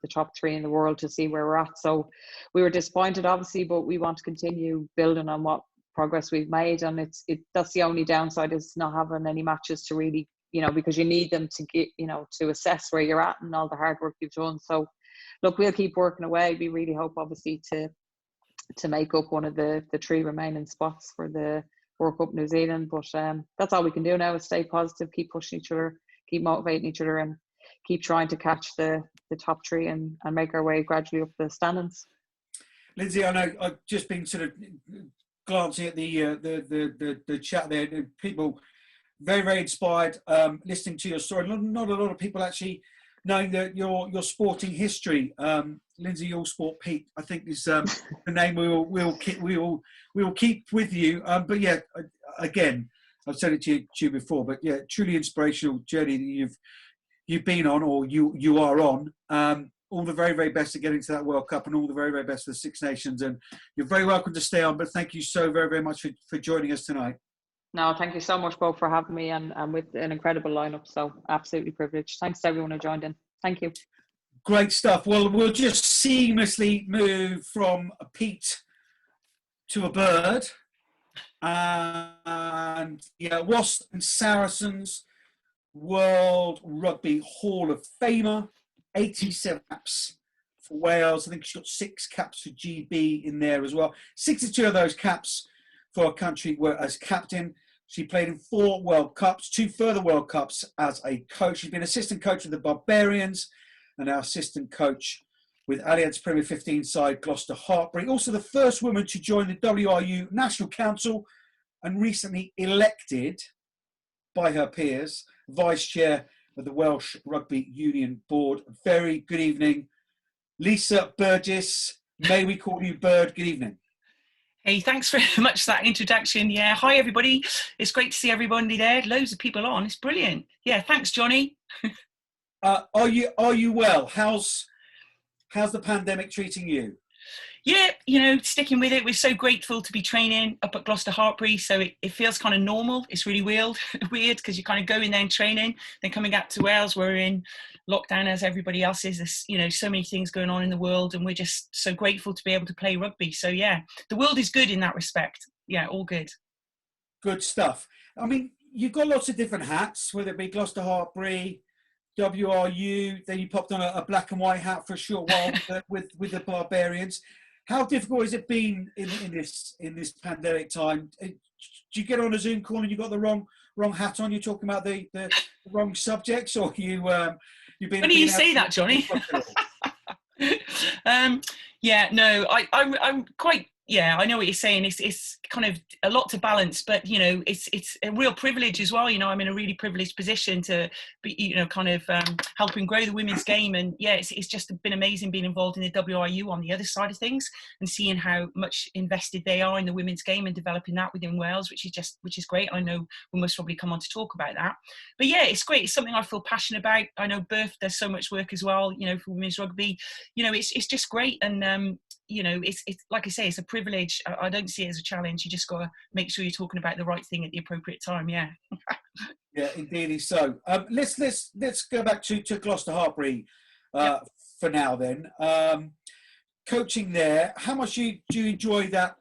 the top 3 in the world to see where we're at. So we were disappointed, obviously, but we want to continue building on what progress we've made. And that's the only downside, is not having any matches to really, because you need them to get, to assess where you're at and all the hard work you've done. So look, we'll keep working away. We really hope, obviously, to make up one of the 3 remaining spots for the World Cup New Zealand. But that's all we can do now, is stay positive, keep pushing each other, keep motivating each other, and keep trying to catch the top 3 and make our way gradually up the standings. Lindsay, I know I've just been sort of glancing at the chat there. People very, very inspired listening to your story. Not a lot of people actually knowing that your sporting history. Lindsay All Sport Peat, I think, is the name we'll keep with you. But yeah, again, I've said it to you before, but yeah, truly inspirational journey that you've been on, or you are on. All the very, very best to getting to that World Cup, and all the very, very best for the Six Nations. And you're very welcome to stay on, but thank you so very, very much for joining us tonight. No, thank you so much, both, for having me, and with an incredible lineup. So absolutely privileged. Thanks to everyone who joined in. Thank you. Great stuff. Well, we'll just seamlessly move from a Peat to a Bird. And yeah, Wasps and Saracens, World Rugby Hall of Famer, 87 caps for Wales. I think she's got 6 caps for GB in there as well. 62 of those caps for our country were as captain. She played in 4 World Cups, 2 further World Cups as a coach. She's been assistant coach with the Barbarians and our assistant coach with Allianz Premier 15 side Gloucester Hartbury. Also the first woman to join the WRU National Council, and recently elected by her peers vice chair of the Welsh Rugby Union Board. Very good evening, Lisa Burgess. May we call you Bird? Good evening. Hey, thanks very much for that introduction. Yeah, hi everybody. It's great to see everybody there. Loads of people on. It's brilliant. Yeah, thanks, Johnny. Are you well? How's the pandemic treating you? Yeah, sticking with it. We're so grateful to be training up at Gloucester Hartbury, so it feels kind of normal. It's really weird because you kind of go in there and training, then coming back to Wales, we're in lockdown as everybody else is. There's so many things going on in the world, and we're just so grateful to be able to play rugby. So yeah, the world is good in that respect. Yeah, all good. Good stuff. I mean, you've got lots of different hats, whether it be Gloucester Hartbury, WRU, then you popped on a black and white hat for a short while with the Barbarians. How difficult has it been in this pandemic time? Do you get on a Zoom call and you got the wrong hat on? You're talking about the wrong subjects, or you've been? When do you say that, Johnny? Yeah, no, I'm quite. Yeah, I know what you're saying. It's kind of a lot to balance, but it's a real privilege as well. I'm in a really privileged position to be, kind of helping grow the women's game. And yeah, it's just been amazing being involved in the WRU on the other side of things and seeing how much invested they are in the women's game and developing that within Wales, which is great. I know we'll most probably come on to talk about that. But yeah, it's great. It's something I feel passionate about. I know Burf does so much work as well, for women's rugby. It's just great. And it's like I say, it's a privilege. I don't see it as a challenge. You just got to make sure you're talking about the right thing at the appropriate time. Yeah. Yeah, indeed so. Let's go back to Gloucester Hartbury for now. Then coaching there, how much do you enjoy that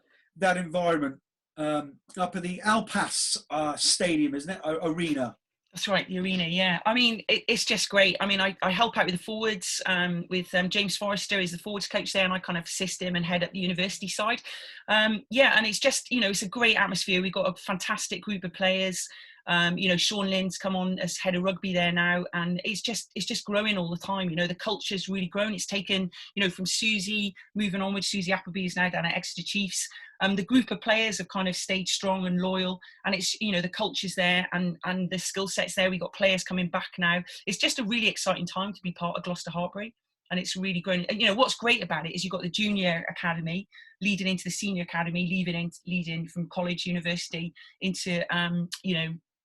environment up at the Alpas Stadium, isn't it? Arena. That's right, the arena, yeah. I mean, it's just great. I mean, I help out with the forwards, with James Forrester is the forwards coach there, and I kind of assist him and head up the university side. Yeah, and it's just, it's a great atmosphere. We've got a fantastic group of players. Sean Lynn's come on as head of rugby there now, and it's just growing all the time. The culture's really grown. It's taken, from Susie, moving on with Susie Appleby, who's now down at Exeter Chiefs. The group of players have kind of stayed strong and loyal, and it's, the culture's there and the skill set's there. We've got players coming back now. It's just a really exciting time to be part of Gloucester Hartbury, and it's really grown. And what's great about it is you've got the junior academy leading into the senior academy, leading from college, university into,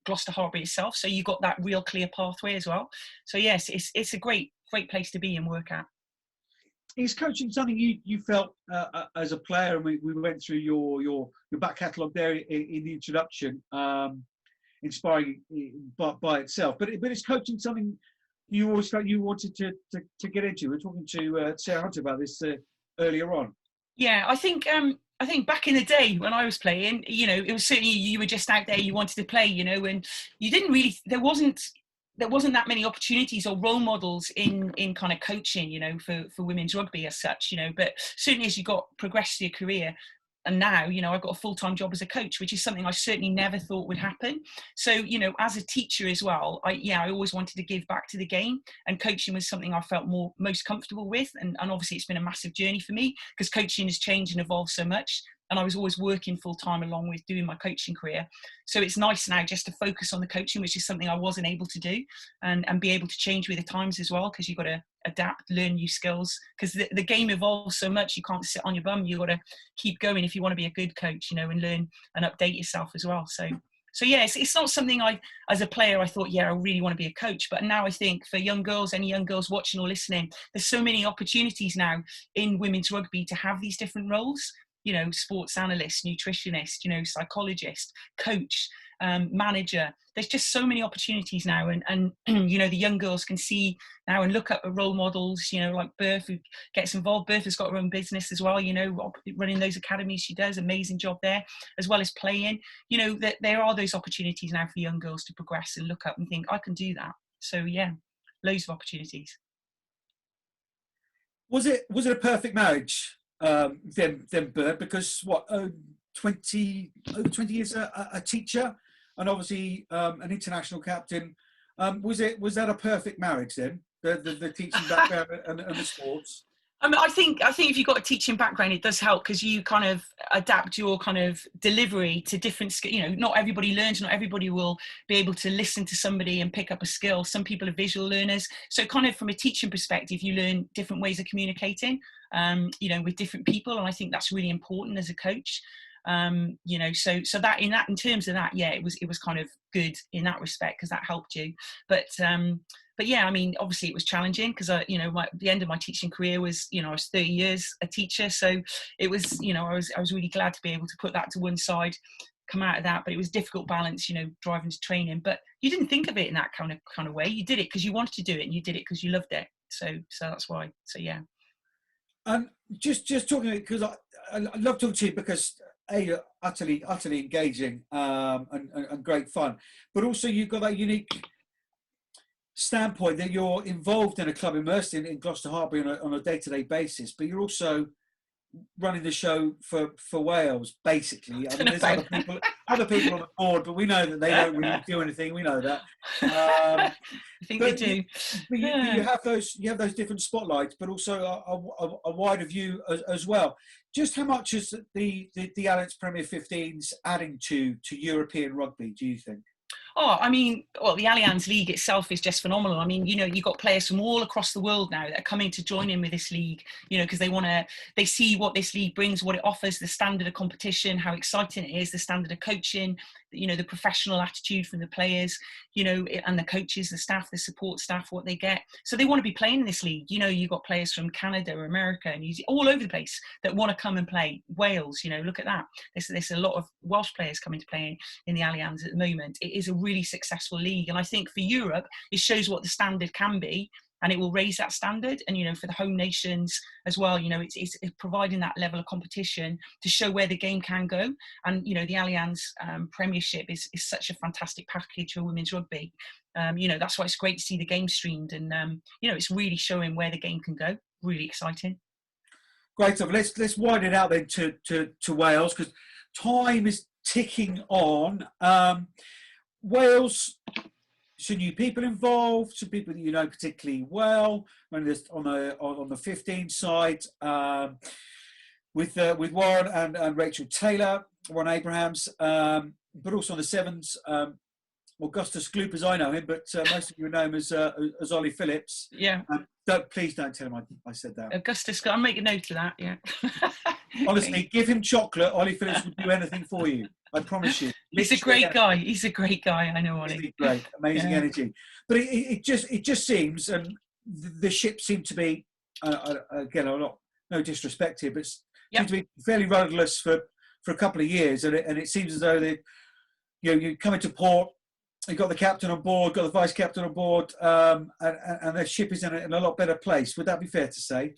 Gloucester Hartbury itself. So you've got that real clear pathway as well. So yes, it's a great place to be and work at. Is coaching something you felt as a player, and we went through your back catalogue there in the introduction, inspiring by itself, but is coaching something you always felt you wanted to get into? We were talking to Sarah Hunter about this earlier on. Yeah, I think back in the day when I was playing, it was certainly you were just out there, you wanted to play, and you didn't really, there wasn't that many opportunities or role models in kind of coaching, for women's rugby as such, but certainly as you progressed through your career. And now, I've got a full-time job as a coach, which is something I certainly never thought would happen. So, as a teacher as well, I always wanted to give back to the game, and coaching was something I felt most comfortable with. And obviously it's been a massive journey for me because coaching has changed and evolved so much. And I was always working full-time along with doing my coaching career. So it's nice now just to focus on the coaching, which is something I wasn't able to do, and be able to change with the times as well, because you've got to adapt, learn new skills, because the game evolves so much. You can't sit on your bum. You've got to keep going if you want to be a good coach, and learn and update yourself as well. So yeah, it's not something as a player, I thought, I really want to be a coach. But now I think for young girls, any young girls watching or listening, there's so many opportunities now in women's rugby to have these different roles. Sports analyst, nutritionist, psychologist, coach, manager. There's just so many opportunities now, and the young girls can see now and look up at role models, like Burf, who gets involved. Burf has got her own business as well, running those academies. She does amazing job there, as well as playing. That there are those opportunities now for young girls to progress and look up and think, I can do that. So yeah, loads of opportunities. Was it a perfect marriage? Then Bert, because 20 years a teacher, and obviously an international captain. Was that a perfect marriage then? The teaching background and the sports. I think if you've got a teaching background, it does help because you kind of adapt your kind of delivery to different skills. Not everybody learns, not everybody will be able to listen to somebody and pick up a skill. Some people are visual learners. So kind of from a teaching perspective, you learn different ways of communicating, with different people. And I think that's really important as a coach. You know, so that in terms of that, yeah, it was kind of good in that respect, because that helped you. But yeah, I mean, obviously it was challenging, because you know, the end of my teaching career was, you know, I was 30 years a teacher, so it was, you know, I was really glad to be able to put that to one side, come out of that. But it was a difficult balance, you know, driving to training. But you didn't think of it in that kind of way. You did it because you wanted to do it, and you did it because you loved it. So that's why. So yeah. Just talking, because I love talking to you, because you're utterly engaging, and great fun, but also you've got that unique standpoint that you're involved in a club, immersed in Gloucester Harbour on a day-to-day basis, but you're also running the show for Wales, basically. I mean, there's other people on the board, but we know that they don't really do anything. We know that. I think they do. But you have those different spotlights, but also a wider view as well. Just how much is the Allianz Premier 15s adding to European rugby, do you think? Oh, I mean, well, the Allianz League itself is just phenomenal. I mean, you know, you've got players from all across the world now that are coming to join in with this league, you know, because they see what this league brings, what it offers, the standard of competition, how exciting it is, the standard of coaching, you know, the professional attitude from the players, you know, and the coaches, the staff, the support staff, what they get. So they want to be playing in this league. You know, you've got players from Canada, America, and New Zealand, all over the place that want to come and play. Wales, you know, look at that. There's a lot of Welsh players coming to play in the Allianz at the moment. It is a really successful league, and I think for Europe it shows what the standard can be, and it will raise that standard. And you know, for the home nations as well, you know, it's providing that level of competition to show where the game can go. And you know, the Allianz Premiership is such a fantastic package for women's rugby. You know, that's why it's great to see the game streamed, and you know, it's really showing where the game can go. Really exciting. Great stuff. Let's widen it out then to Wales, because time is ticking on. Wales, some new people involved, some people that you know particularly well. On the 15 side, with Warren and Rachel Taylor, Ron Abrahams, but also on the sevens, Augustus Gloop, as I know him, but most of you know him as Ollie Phillips. Yeah. Please don't tell him I said that. Augustus, I'll make a note of that. Yeah. Honestly, give him chocolate. Ollie Phillips would do anything for you. I promise you. He's a great guy. He's a great guy. I know Ollie. He's great, amazing energy. But it just seems, and the ship seemed to be, again, no disrespect here, but seemed to be fairly rudderless for a couple of years, and it seems as though you come into port. You've got the captain on board, got the vice captain on board, and the ship is in a lot better place. Would that be fair to say?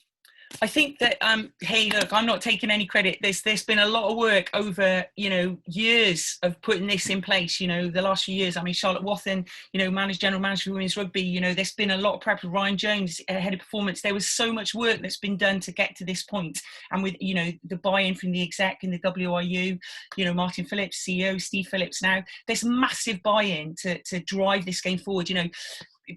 I think that, hey, look, I'm not taking any credit. There's been a lot of work over, you know, years of putting this in place, you know, the last few years. I mean, Charlotte Wathen, you know, general manager of women's rugby, you know, there's been a lot of prep with Ryan Jones, head of performance. There was so much work that's been done to get to this point. And with, you know, the buy-in from the exec in the WRU, you know, Martin Phillips, CEO, Steve Phillips now, there's massive buy-in to drive this game forward, you know.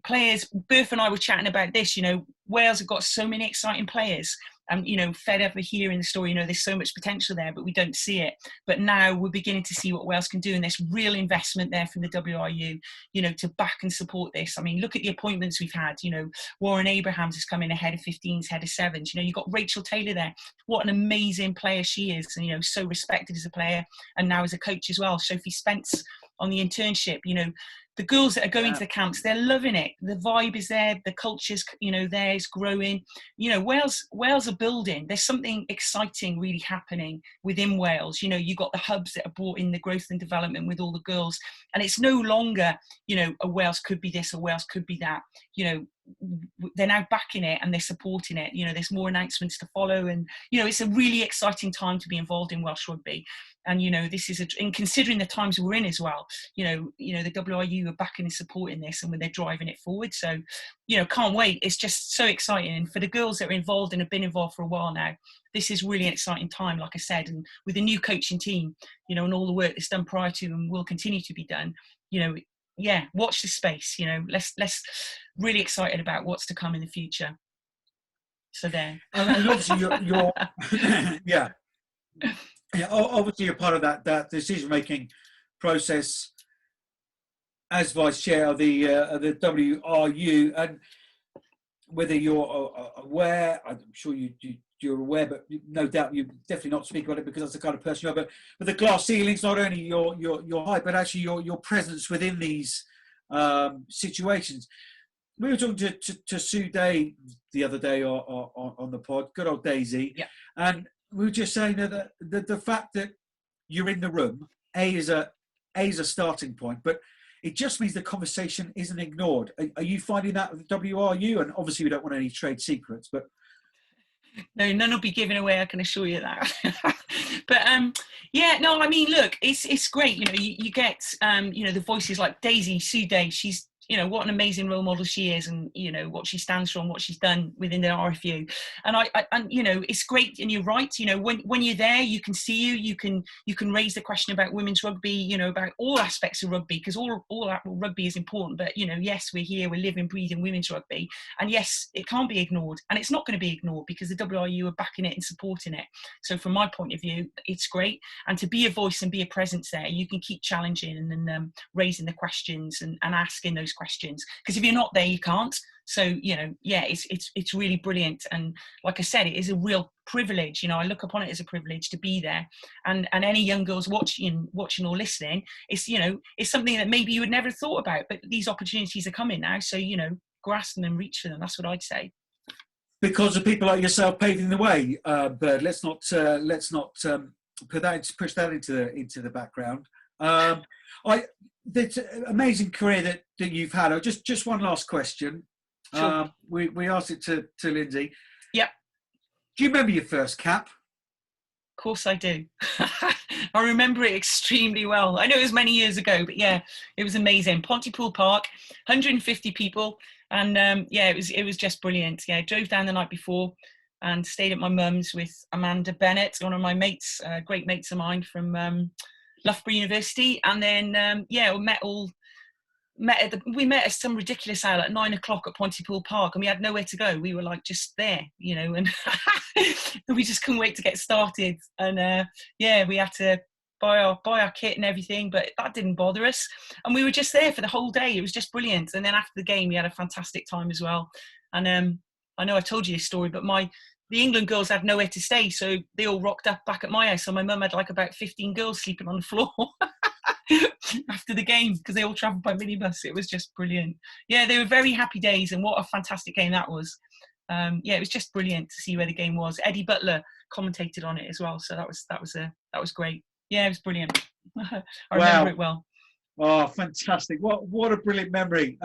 Players, Burf and I were chatting about this, you know, Wales have got so many exciting players, and you know, fed over here in the story, you know, there's so much potential there, but we don't see it. But now we're beginning to see what Wales can do, and there's real investment there from the WRU, you know, to back and support this. I mean, look at the appointments we've had, you know, Warren Abrahams has come in ahead of 15s, head of sevens, you know, you've got Rachel Taylor there. What an amazing player she is, and you know, so respected as a player and now as a coach as well. Sophie Spence on the internship, you know, the girls that are going to the camps, they're loving it. The vibe is there. The culture's, you know, there, is growing. You know, Wales are building. There's something exciting really happening within Wales. You know, you've got the hubs that have brought in the growth and development with all the girls. And it's no longer, you know, a Wales could be this, a Wales could be that. You know, they're now backing it and they're supporting it. You know, there's more announcements to follow. And, you know, it's a really exciting time to be involved in Welsh rugby. And, you know, this is, and considering the times we're in as well, you know, the WRU are backing and supporting this, and when they're driving it forward. So, you know, can't wait. It's just so exciting. And for the girls that are involved and have been involved for a while now, this is really an exciting time, like I said, and with a new coaching team, you know, and all the work that's done prior to and will continue to be done, you know, yeah, watch this space, you know, let's really excited about what's to come in the future. So there. And obviously you're yeah. Yeah, obviously you're part of that decision-making process as vice chair of the WRU, and whether you're aware, I'm sure you you're aware, but no doubt you definitely not speak about it because that's the kind of person you are. But the glass ceilings, not only your height, but actually your presence within these situations. We were talking to Sue Day the other day on the pod, good old Daisy, yeah. And we were just saying that the fact that you're in the room, A is a starting point, but it just means the conversation isn't ignored. Are you finding that with WRU? And obviously we don't want any trade secrets, but... No, none will be given away, I can assure you that. But yeah, no, I mean, look, it's great. You know, you get, you know, the voices like Daisy, Sue Day, she's, you know, what an amazing role model she is, and, you know, what she stands for and what she's done within the RFU. And and you know, it's great. And you're right, you know, when you're there, you can see you can raise the question about women's rugby, you know, about all aspects of rugby, because all rugby is important. But, you know, yes, we're here, we're living, breathing women's rugby. And yes, it can't be ignored, and it's not going to be ignored because the WRU are backing it and supporting it. So from my point of view, it's great. And to be a voice and be a presence there, you can keep challenging and raising the questions and asking those questions, because if you're not there, you can't. So, you know, yeah, it's really brilliant. And like I said, it is a real privilege. You know, I look upon it as a privilege to be there. And any young girls watching or listening, it's, you know, it's something that maybe you would never have thought about, but these opportunities are coming now. So, you know, grasp them and reach for them. That's what I'd say. Because of people like yourself paving the way, Bird. Let's not push that into the background. The amazing career that you've had. Just one last question. Sure. We asked it to Lindsay. Yeah. Do you remember your first cap? Of course I do. I remember it extremely well. I know it was many years ago, but yeah, it was amazing. Pontypool Park, 150 people, and yeah, it was just brilliant. Yeah, I drove down the night before and stayed at my mum's with Amanda Bennett, one of my mates, great mates of mine from Loughborough University, and then yeah, we met at some ridiculous hour at 9 o'clock at Pontypool Park, and we had nowhere to go. We were like just there, you know, and we just couldn't wait to get started. And yeah, we had to buy our kit and everything, but that didn't bother us. And we were just there for the whole day. It was just brilliant. And then after the game, we had a fantastic time as well. And I know I told you this story, but the England girls had nowhere to stay, so they all rocked up back at my house. So my mum had like about 15 girls sleeping on the floor after the game, because they all travelled by minibus. It was just brilliant. Yeah, they were very happy days, and what a fantastic game that was. Yeah, it was just brilliant to see where the game was. Eddie Butler commentated on it as well, so that was great. Yeah, it was brilliant. I remember it well. Oh, fantastic! What a brilliant memory.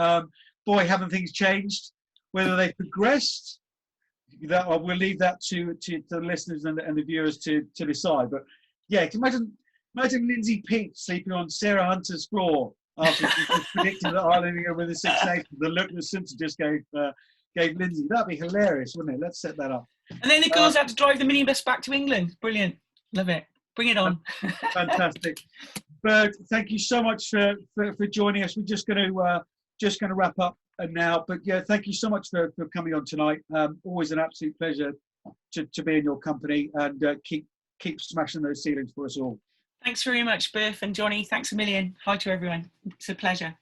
Boy, haven't things changed? Whether they've progressed, that we'll leave that to the listeners and the viewers to decide. But yeah, imagine Lindsay Peat sleeping on Sarah Hunter's floor after she predicted that Ireland would win the Six Nations. The look that Simpson just gave Lindsay. That'd be hilarious, wouldn't it? Let's set that up. And then the girls had to drive the minibus back to England. Brilliant. Love it. Bring it on. Fantastic. Bird, thank you so much for joining us. We're just going to wrap up now. But yeah, thank you so much for coming on tonight. Always an absolute pleasure to be in your company, and keep smashing those ceilings for us all. Thanks very much, Burf and Johnny. Thanks a million. Hi to everyone. It's a pleasure.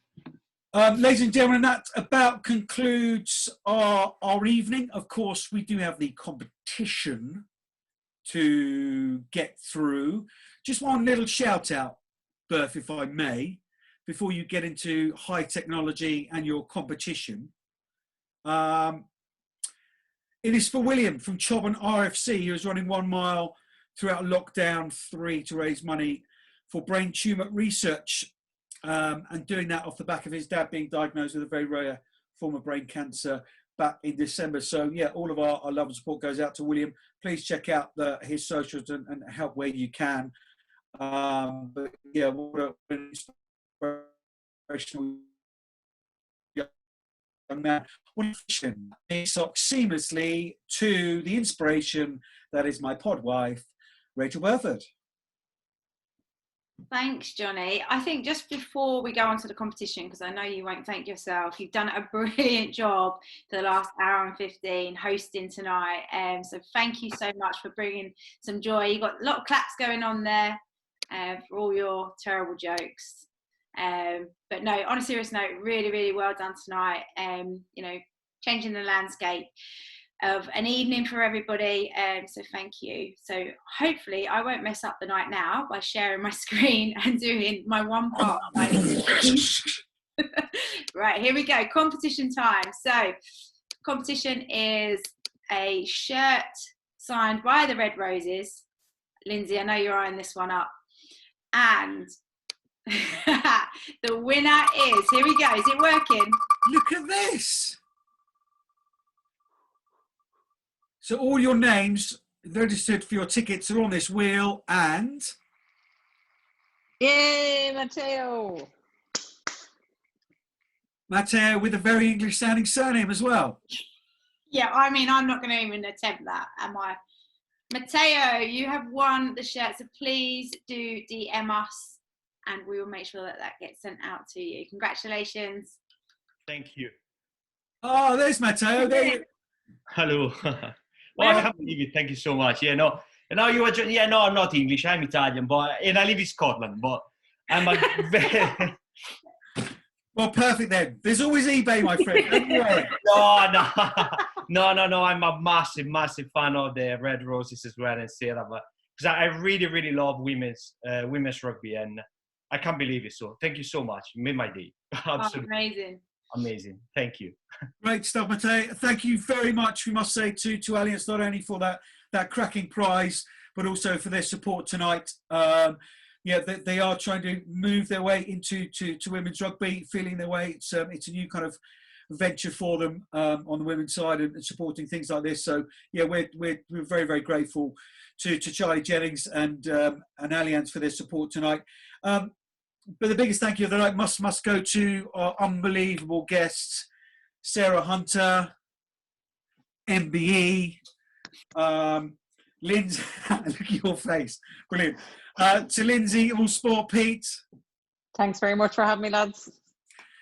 Ladies and gentlemen, that about concludes our evening. Of course, we do have the competition to get through. Just one little shout out, Burf, if I may, before you get into high technology and your competition. It is for William from Chobham RFC, who is running 1 mile throughout lockdown 3 to raise money for brain tumour research, and doing that off the back of his dad being diagnosed with a very rare form of brain cancer back in December. So yeah, all of our love and support goes out to William. Please check out his socials and help where you can. But yeah, what an inspirational young man. He socks seamlessly to the inspiration that is my pod wife, Rachel Burford. Thanks, Johnny. I think just before we go on to the competition, because I know you won't thank yourself, you've done a brilliant job for the last hour and 15 hosting tonight. So thank you so much for bringing some joy. You've got a lot of claps going on there for all your terrible jokes. But no, on a serious note, really, really well done tonight. You know, changing the landscape. of an evening for everybody. So thank you. So hopefully I won't mess up the night now by sharing my screen and doing my one part. Right, here we go. Competition time. So competition is a shirt signed by the Red Roses. Lindsay, I know you're eyeing this one up. And the winner is, here we go. Is it working? Look at this. So all your names registered for your tickets are on this wheel, and Yay, Matteo! Matteo with a very English sounding surname as well. Yeah, I mean, I'm not going to even attempt that, am I? Matteo, you have won the shirt, so please do DM us and we will make sure that that gets sent out to you. Congratulations. Thank you. Oh, there's Matteo. There you... Hello. Well, I can't believe it. Thank you so much. Yeah, no, you were just, no, I'm not English. I'm Italian, and I live in Scotland, but I'm a very... Well, perfect then. There's always eBay, my friend. Don't worry. No. I'm a massive fan of the Red Roses as well, and say that, because I really love women's rugby, and I can't believe it. So thank you so much. You made my day. Absolutely. Oh, amazing. Thank you. Great stuff, Matteo. Thank you very much, we must say, to Allianz, not only for that cracking prize, but also for their support tonight. Yeah, they are trying to move their way into women's rugby, feeling their way. It's a new kind of venture for them on the women's side and supporting things like this. So yeah, we're very grateful to Charlie Jennings and Allianz for their support tonight. But the biggest thank you of the night must go to our unbelievable guests, Sarah Hunter, MBE, Lindsay. Look at your face, brilliant. To Lindsay, All Sport Peat. Thanks very much for having me, lads.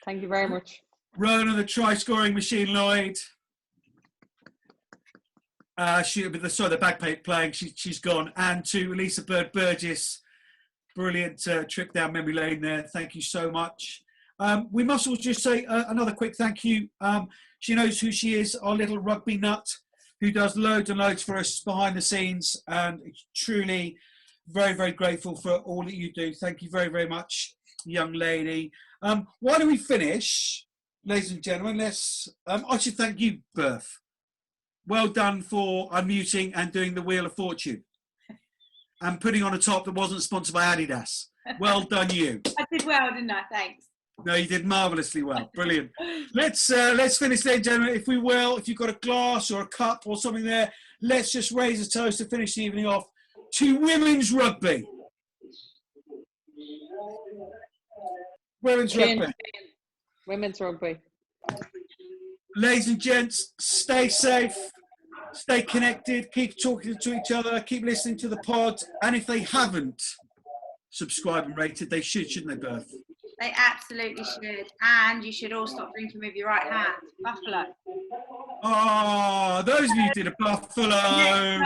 Thank you very much. Rhona, the try-scoring machine Lloyd. The bagpipe playing, she's gone. And to Lisa Burgess, brilliant trip down memory lane there. Thank you so much. We must also just say another quick thank you. She knows who she is, our little rugby nut, who does loads and loads for us behind the scenes, and truly very grateful for all that you do. Thank you very much, young lady. Why don't we finish, ladies and gentlemen? I should thank you, Burf. Well done for unmuting and doing the Wheel of Fortune and putting on a top that wasn't sponsored by Adidas. Well done, you. I did well, didn't I? Thanks. No, you did marvellously well. Brilliant. Let's finish, ladies and gentlemen. If you've got a glass or a cup or something there, let's just raise a toast to finish the evening off to women's rugby. Women's rugby. Women's rugby. Ladies and gents, stay safe, stay connected, keep talking to each other, keep listening to the pod. And if they haven't subscribed and rated, they should, shouldn't they, Burf? They absolutely should. And you should all stop drinking with your right hand. Buffalo. Oh, those of you who did a buffalo.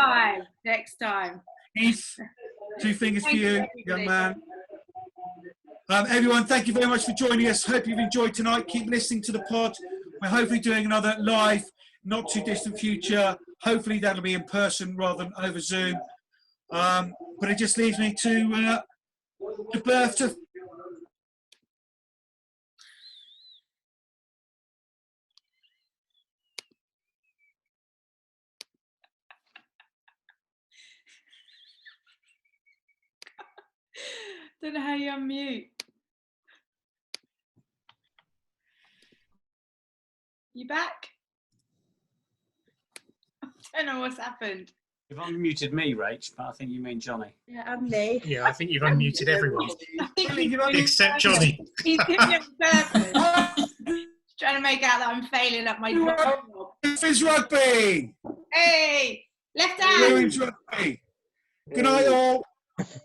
Next time. Heath, 2 fingers for you, young man. Everyone, thank you very much for joining us. Hope you've enjoyed tonight. Keep listening to the pod. We're hopefully doing another live, not too distant future. Hopefully that'll be in person rather than over Zoom. But it just leaves me to Burf to... Don't know how you unmute. You back? I don't know what's happened. You've unmuted me, Rach, but I think you mean Johnny. Yeah, and me. Yeah, I think you've unmuted everyone. Except Johnny. He's doing it on purpose. Trying to make out that I'm failing at my job. Women's rugby! Hey! Left hand! Women's rugby! Good night, all.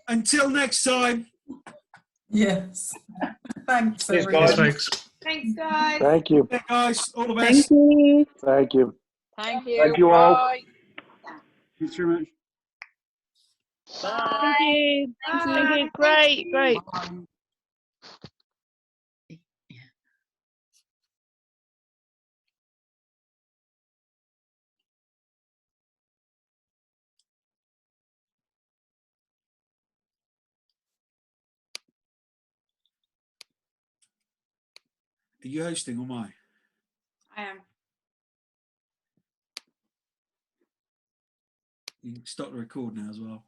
Until next time. Yes. Thanks, Yes, everyone. folks. Thanks, guys. Thank you. Yeah, guys, all the best. Thank you. Thank you. Thank you. Thank you all. Bye. Thanks very much. Thank you. Bye. Thank you. Great. Bye. Are you hosting or am I? I am. You can stop the record now as well.